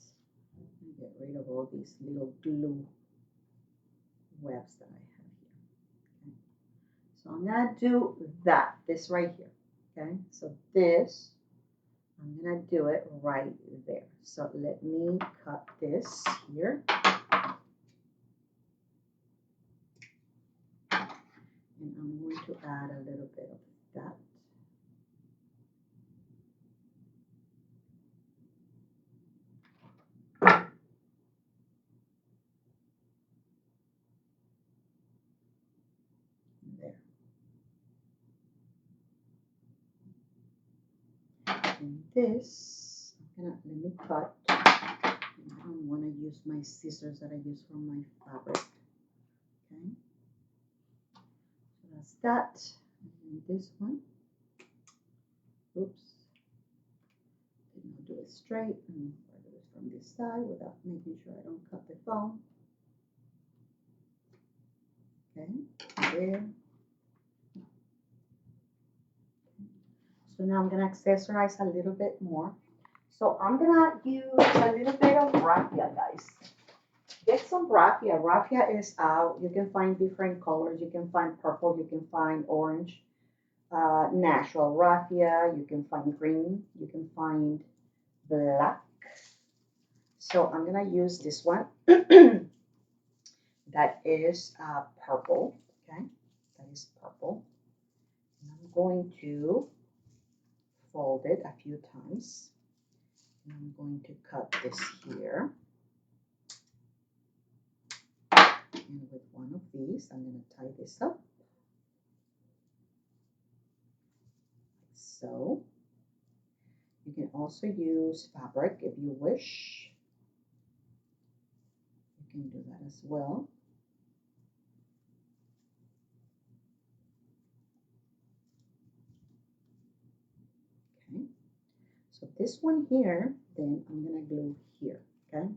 Get rid of all these little glue webs that I have here. Okay. So I'm gonna do this right here. Okay, so this, I'm gonna do it right there. So let me cut this here. And I'm going to add a little bit of that. There. And this, let me cut. I don't want to use my scissors that I use for my fabric. Okay. So that's that. And this one. Oops. Did not do it straight. And I do it from this side without making sure I don't cut the foam. Okay. There. So now I'm going to accessorize a little bit more. So I'm going to use a little bit of raffia, guys. Get some raffia. Raffia is out. You can find different colors. You can find purple. You can find orange. Natural raffia. You can find green. You can find black. So I'm going to use this one. That is purple. Okay. That is purple. And I'm going to fold it a few times. And I'm going to cut this here. this. I'm going to tie this up. So you can also use fabric if you wish. You can do that as well. Okay. So this one here, then I'm going to glue here. Okay.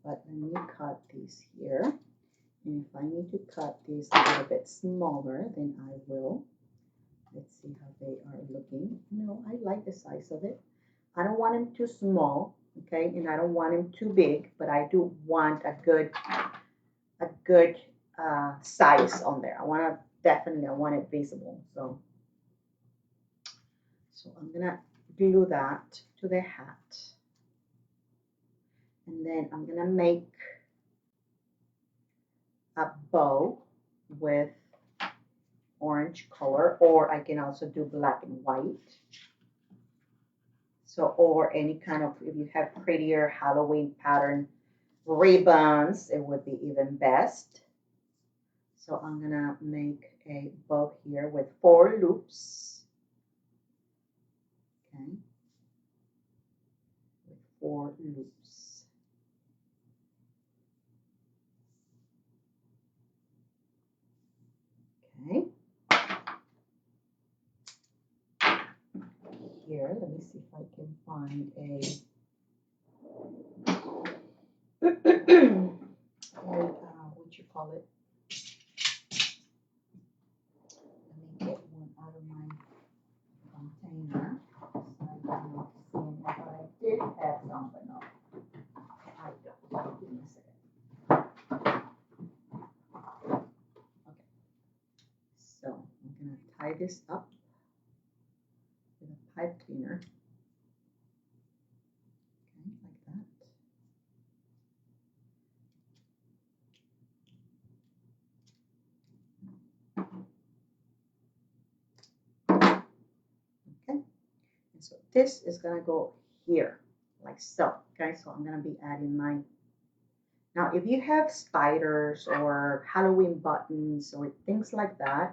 But let me cut this here. And if I need to cut this a little bit smaller, then I will. Let's see how they are looking. No, I like the size of it. I don't want them too small, okay, and I don't want them too big, but I do want a good size on there. I want it visible. So I'm gonna glue that to the hat, and then I'm gonna make a bow with orange color, or I can also do black and white. So, or any kind of, if you have prettier Halloween pattern ribbons, it would be even best. So I'm gonna make a bow here with 4 loops. Okay, with 4 loops. Okay. Here, let me see if I can find a what you call it? Let me get one out of my container. I'm not seeing if I did have some, but no, I don't. Give me a second. Okay, so I'm gonna tie this up with a pipe cleaner. Okay, like that. Okay, and so this is gonna go here, like so. Okay, so I'm gonna be adding my. Now, if you have spiders or Halloween buttons or things like that,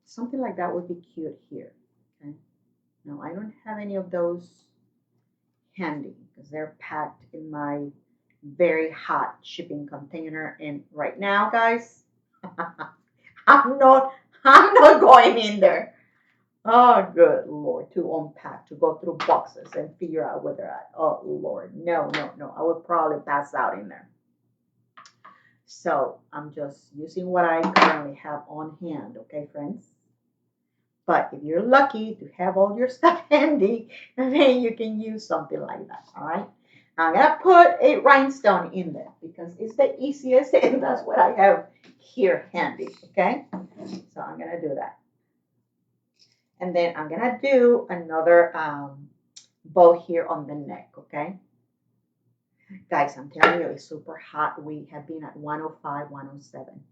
something like that would be cute here. Okay. Now, I don't have any of those handy because they're packed in my very hot shipping container. And right now, guys, I'm not going in there. Oh, good Lord, to unpack, to go through boxes and figure out where they're at. Oh, Lord, no, no, no. I would probably pass out in there. So I'm just using what I currently have on hand, okay, friends? But if you're lucky to have all your stuff handy, then you can use something like that, all right? Now I'm gonna put a rhinestone in there because it's the easiest and that's what I have here handy, okay? So I'm gonna do that. And then I'm gonna do another bow here on the neck, okay? Guys, I'm telling you, it's super hot. We have been at 105, 107.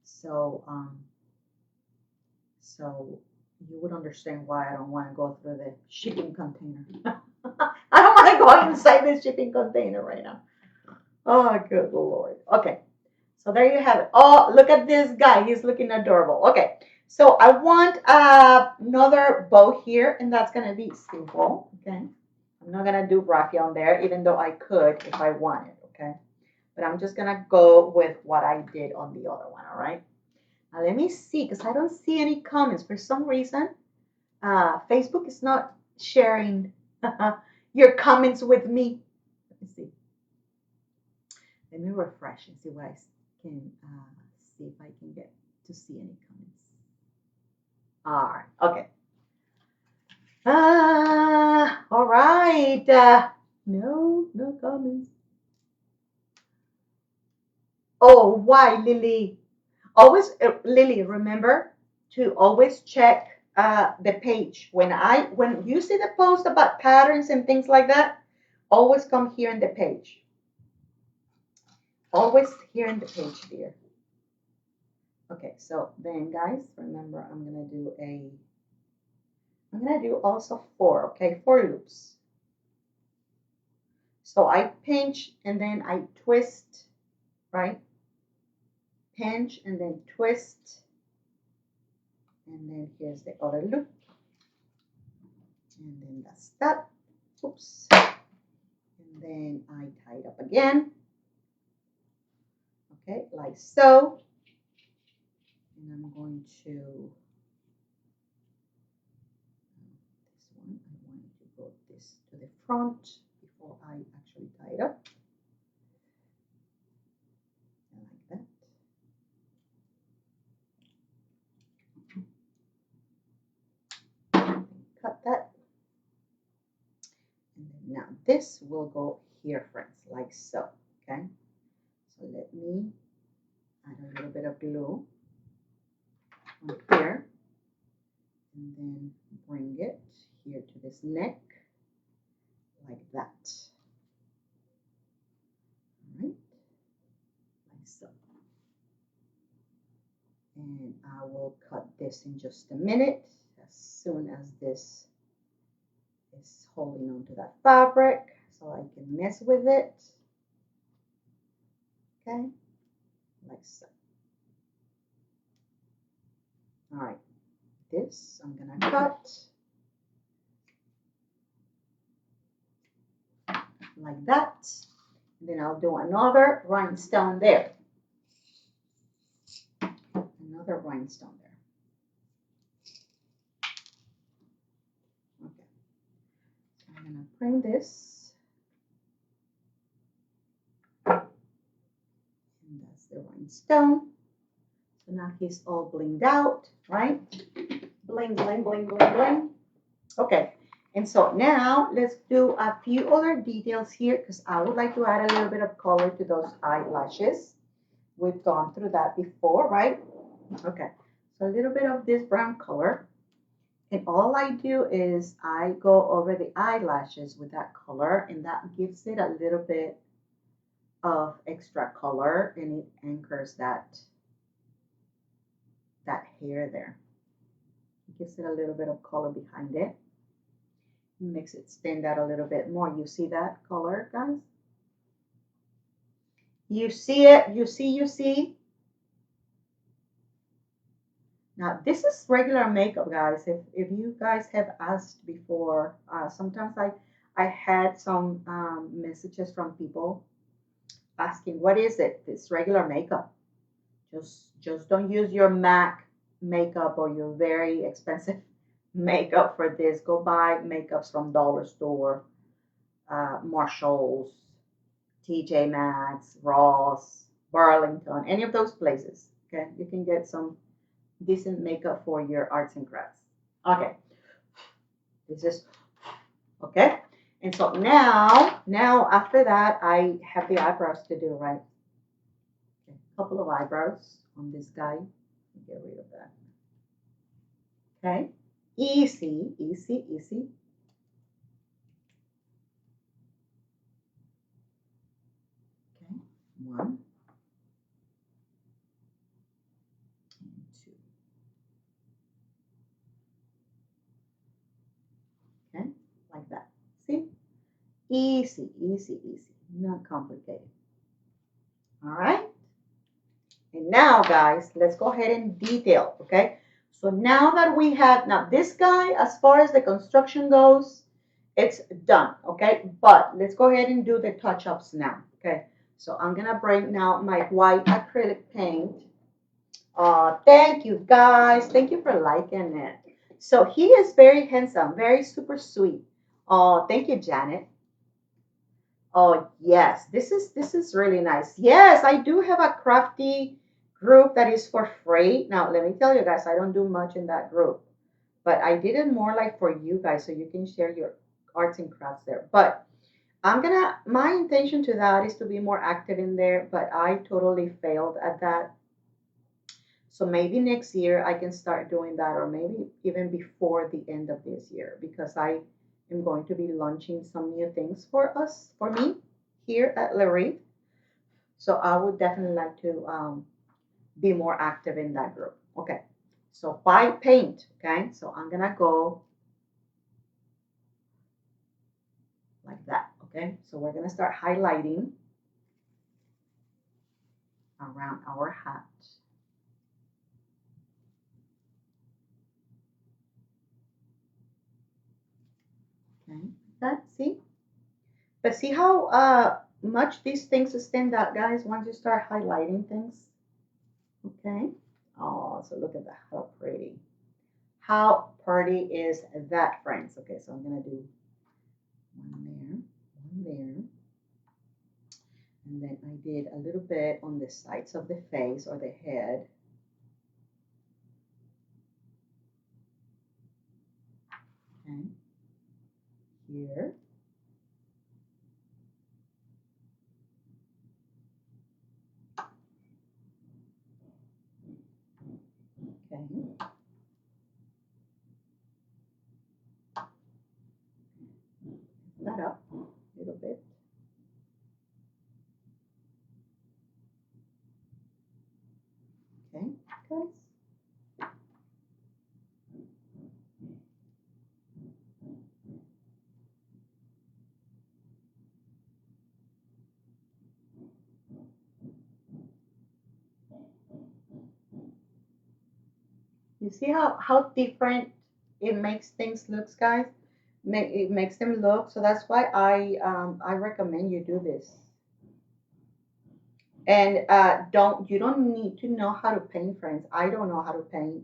So, so you would understand why I don't want to go through the shipping container. I don't want to go inside the shipping container right now. Oh, good Lord. Okay, so there you have it. Oh, look at this guy. He's looking adorable. Okay, so I want another bow here, and that's going to be simple. Okay, I'm not going to do raffia on there, even though I could if I wanted. Okay, but I'm just going to go with what I did on the other one. All right. Now let me see, because I don't see any comments. For some reason, Facebook is not sharing your comments with me. Let me see. Let me refresh and see what I can see if I can get to see any comments. All right. Okay. All right. No comments. Oh, why, Lily? Always, Lily, remember to always check the page. When you see the post about patterns and things like that, always come here in the page. Always here in the page, dear. Okay, so then, guys, remember I'm gonna do also 4. Okay, 4 loops. So I pinch and then I twist right? Pinch and then twist. And then here's the other loop. And then that's that. Oops. And then I tie it up again. Okay, like so. And I'm going to, this one, I want to go this to the front before I actually tie it up. Like that. Cut that. And then now this will go here, friends, like so. Okay. So let me add a little bit of glue on here. And then bring it here to this neck, like that. All right, like so. And I will cut this in just a minute, as soon as this is holding onto that fabric, so I can mess with it. Okay, like so. All right, this I'm gonna cut like that. And then I'll do another rhinestone there. Another rhinestone there. Okay. So I'm gonna bring this. And that's the rhinestone. So now he's all blinged out, right? Bling, bling, bling, bling, bling. Okay. And so now let's do a few other details here because I would like to add a little bit of color to those eyelashes. We've gone through that before, right? Okay. So a little bit of this brown color. And all I do is I go over the eyelashes with that color, and that gives it a little bit of extra color, and it anchors that hair there. It gives it a little bit of color behind it. Makes it stand out a little bit more. You see that color, guys? You see it? You see? Now, this is regular makeup, guys. If you guys have asked before, sometimes I had some messages from people asking, what is it? It's regular makeup. Just don't use your MAC makeup or your very expensive makeup for this. Go buy makeups from Dollar Store, Marshalls, TJ Maxx, Ross, Burlington, any of those places. Okay, you can get some decent makeup for your arts and crafts. Okay, this is okay. And so now after that, I have the eyebrows to do, right? Okay, a couple of eyebrows on this guy. Get rid of that. Okay, easy, easy, easy. Okay, one and two. Okay, like that. See? Easy, easy, easy. Not complicated. All right. And now, guys, let's go ahead and detail, okay? So now that we have, now this guy, as far as the construction goes, it's done, okay? But let's go ahead and do the touch-ups now, okay? So I'm gonna bring now my white acrylic paint. Thank you, guys. Thank you for liking it. So he is very handsome, very super sweet. Oh, thank you, Janet. Oh yes, this is really nice. Yes, I do have a crafty group that is for free. Now let me tell you guys, I don't do much in that group, but I did it more like for you guys so you can share your arts and crafts there. But my intention to that is to be more active in there, but I totally failed at that. So maybe next year I can start doing that, or maybe even before the end of this year, because I am going to be launching some new things for me here at Wreath. So I would definitely like to be more active in that group. Okay, so by paint, okay, so I'm gonna go like that, okay? So we're gonna start highlighting. around our hat. Okay, that see? But see how much these things stand out, guys, once you start highlighting things? Okay. Oh, so look at that, how pretty. How pretty is that, friends? Okay, so I'm gonna do one there, and then I did a little bit on the sides of the face or the head. Okay, here. Okay, that up a little bit. Okay, guys. You see how different it makes things look, guys? It makes them look. So that's why I recommend you do this. And don't you don't need to know how to paint, friends. I don't know how to paint.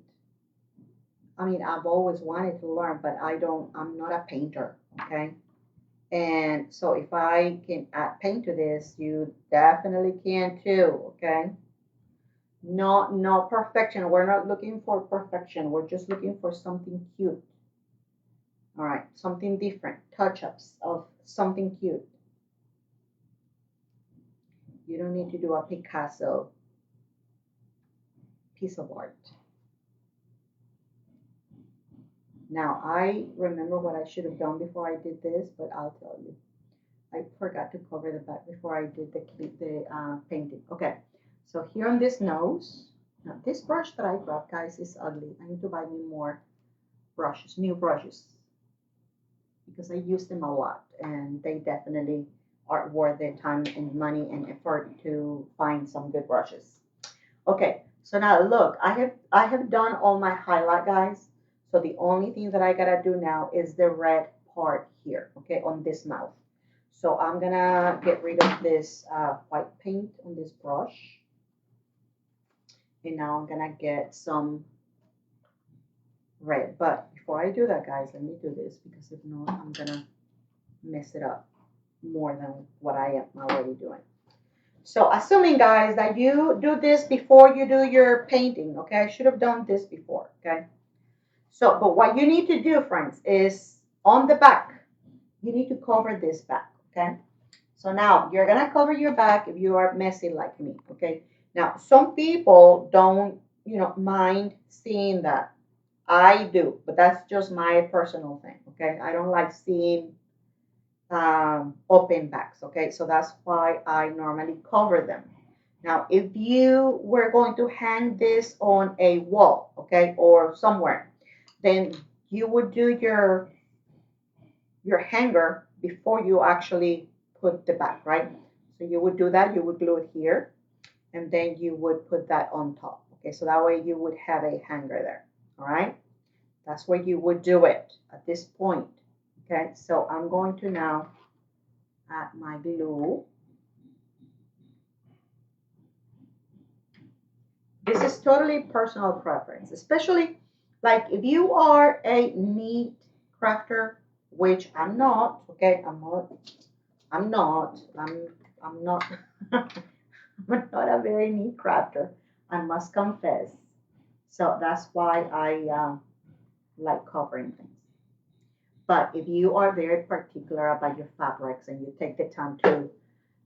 I mean, I've always wanted to learn, but I'm not a painter. Okay. And so if I can add paint to this, you definitely can too. Okay. No perfection. We're not looking for perfection. We're just looking for something cute. All right, something different, touch-ups of something cute. You don't need to do a Picasso piece of art. Now, I remember what I should have done before I did this, but I'll tell you. I forgot to cover the back before I did the painting. Okay, so here on this nose, now this brush that I grabbed, guys, is ugly. I need to buy me more brushes, new brushes, because I use them a lot, and they definitely are worth the time and money and effort to find some good brushes. Okay, so now look, I have done all my highlight, guys. So the only thing that I gotta do now is the red part here, okay, on this mouth. So I'm gonna get rid of this white paint on this brush. And now I'm gonna get some red. But before I do that, guys, let me do this, because if not, I'm gonna mess it up more than what I am already doing. So assuming, guys, that you do this before you do your painting, okay? I should have done this before, okay? So, but what you need to do, friends, is on the back, you need to cover this back, okay? So now you're gonna cover your back if you are messy like me, okay? Now, some people don't, mind seeing that. I do, but that's just my personal thing, okay? I don't like seeing open backs, okay? So that's why I normally cover them. Now, if you were going to hang this on a wall, okay, or somewhere, then you would do your hanger before you actually put the back, right? So you would do that, you would glue it here, and then you would put that on top, okay? So that way you would have a hanger there, all right? That's where you would do it at this point, okay? So I'm going to now add my glue. This is totally personal preference, especially like if you are a neat crafter, which I'm not, okay? I'm not, I'm not, I'm not a very neat crafter, I must confess. So that's why I like covering things. But if you are very particular about your fabrics and you take the time to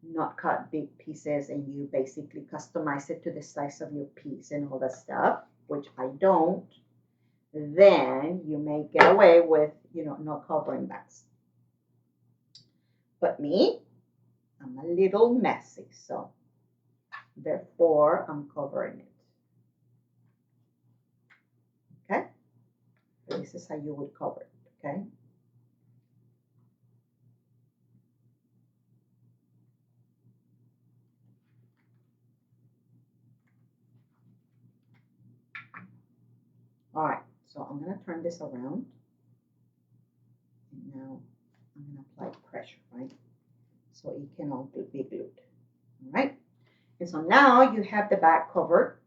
not cut big pieces and you basically customize it to the size of your piece and all that stuff, which I don't, then you may get away with, not covering backs. But me, I'm a little messy, so therefore I'm covering it. Okay? This is how you would cover it, okay? All right, so I'm going to turn this around. And now I'm going to apply pressure, right? So it can all be glued. All right. And so now you have the back covered.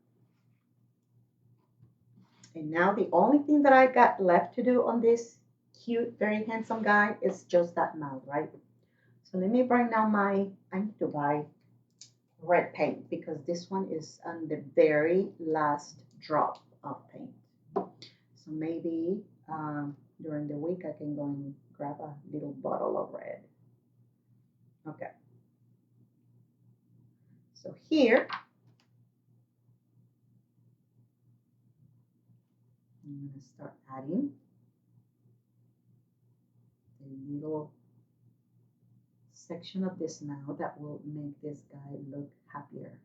And now the only thing that I got left to do on this cute, very handsome guy is just that mouth, right? So let me bring now I need to buy red paint because this one is on the very last drop of paint. So maybe during the week I can go and grab a little bottle of red. Okay. So here, I'm going to start adding a little section of this now that will make this guy look happier.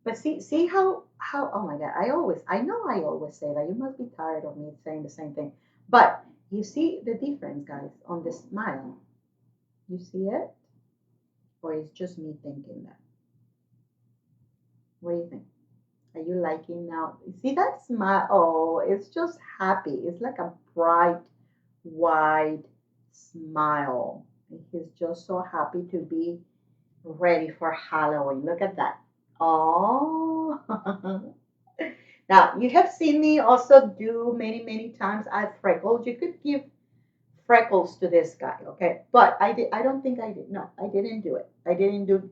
But see how oh my God, I know I always say that. You must be tired of me saying the same thing. But you see the difference, guys, on the smile. You see it? Or it's just me thinking that? What do you think? Are you liking now? See that smile? Oh, it's just happy. It's like a bright, wide smile. He's just so happy to be ready for Halloween. Look at that. Oh. Now, you have seen me also do many times add freckles. You could give freckles to this guy, okay? But I don't think I did. No, I didn't do it. I didn't do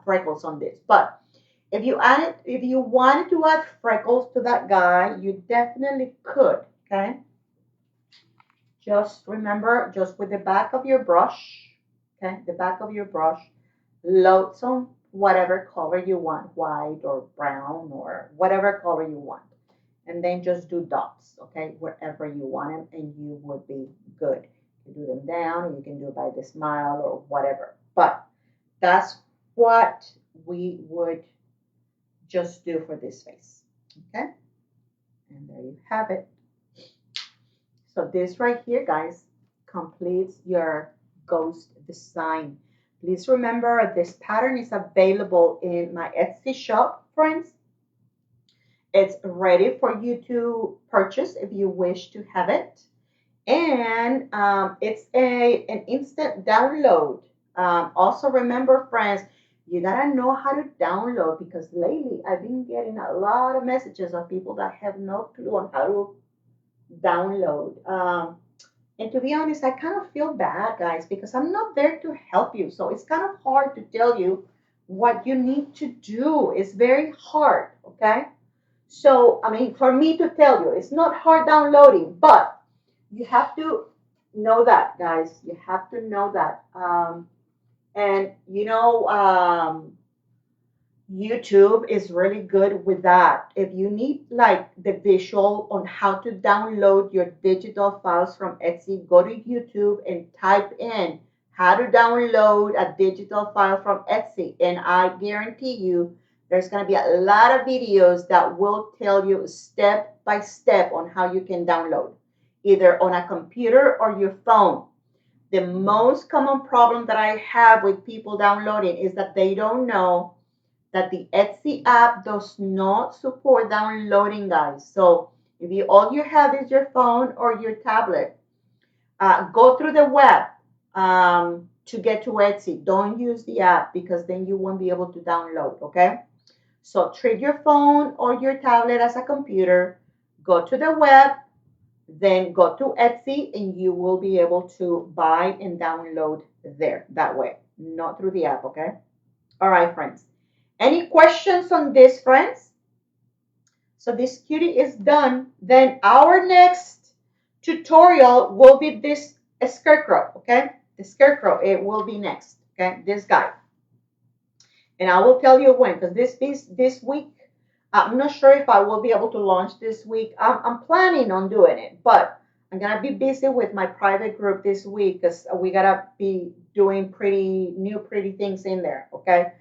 freckles on this. But if you wanted to add freckles to that guy, you definitely could, okay? Just remember, just with the back of your brush, okay? The back of your brush, load some whatever color you want, white or brown or whatever color you want. And then just do dots, okay, wherever you want them, and you would be good. You do them down, you can do it by the smile or whatever. But that's what we would just do for this face, okay? And there you have it. So this right here, guys, completes your ghost design. Please remember this pattern is available in my Etsy shop, friends. It's ready for you to purchase if you wish to have it. And it's an instant download. Also remember, friends, you gotta know how to download because lately I've been getting a lot of messages of people that have no clue on how to download. And to be honest, I kind of feel bad, guys, because I'm not there to help you. So it's kind of hard to tell you what you need to do. It's very hard, okay? So, I mean, for me to tell you, it's not hard downloading, but you have to know that, guys. You have to know that. And, YouTube is really good with that. If you need like the visual on how to download your digital files from Etsy, go to YouTube and type in how to download a digital file from Etsy. And I guarantee you there's going to be a lot of videos that will tell you step by step on how you can download, either on a computer or your phone. The most common problem that I have with people downloading is that they don't know that the Etsy app does not support downloading, guys. So if you all you have is your phone or your tablet, go through the web to get to Etsy. Don't use the app because then you won't be able to download, okay? So treat your phone or your tablet as a computer, go to the web, then go to Etsy and you will be able to buy and download there that way, not through the app, okay? All right, friends. Any questions on this, friends? So this cutie is done. Then our next tutorial will be this scarecrow, okay? The scarecrow, it will be next, okay? This guy. And I will tell you when, because this week, I'm not sure if I will be able to launch this week. I'm planning on doing it, but I'm gonna be busy with my private group this week because we gotta be doing pretty things in there, okay?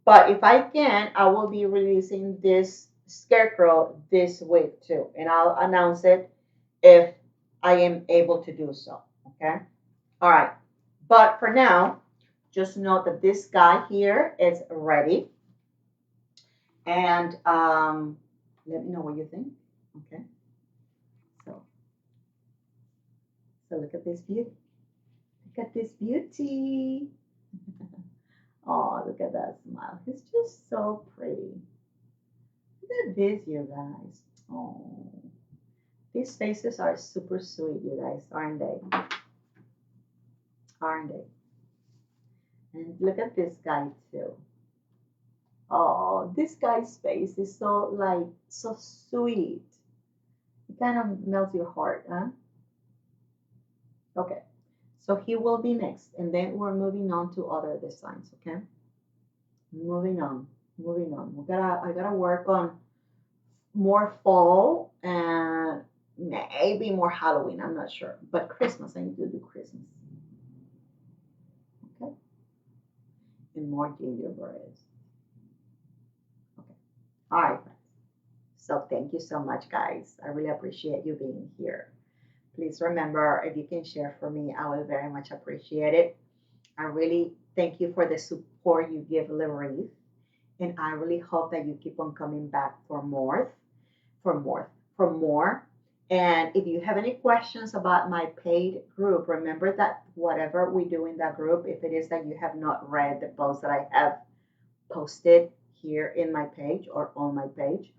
But if I can, I will be releasing this scarecrow this week too, and I'll announce it if I am able to do so, okay? All right, but for now, just know that this guy here is ready. And let me know what you think, okay? So look at this beauty. Look at this beauty. Oh, look at that smile. He's just so pretty. Look at this, you guys. Oh, these faces are super sweet, you guys, aren't they? Aren't they? And look at this guy too. Oh, this guy's face is so like so sweet. It kind of melts your heart, huh? Okay, so he will be next, and then we're moving on to other designs. Okay, moving on, moving on. I gotta work on more fall and maybe more Halloween. I'm not sure, but Christmas. I need to do Christmas. Okay, and more gingerbread. Okay, all right, friends. So thank you so much, guys. I really appreciate you being here. Please remember, if you can share for me, I will very much appreciate it. I really thank you for the support you give Lorraine, and I really hope that you keep on coming back for more, for more, for more. And if you have any questions about my paid group, remember that whatever we do in that group, if it is that you have not read the post that I have posted here in my page or on my page,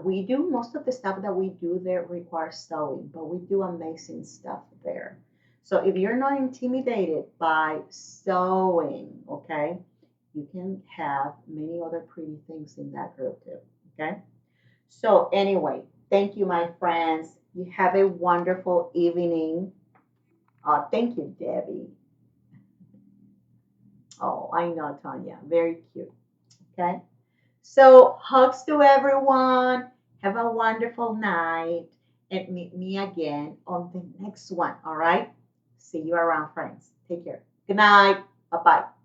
we do most of the stuff that we do there requires sewing, but we do amazing stuff there. So if you're not intimidated by sewing, okay, you can have many other pretty things in that group too. Okay. So anyway, thank you, my friends. You have a wonderful evening. Thank you, Debbie. Oh, I know, Tanya. Very cute. Okay. So, hugs to everyone. Have a wonderful night and meet me again on the next one. All right. See you around, friends. Take care. Good night. Bye bye.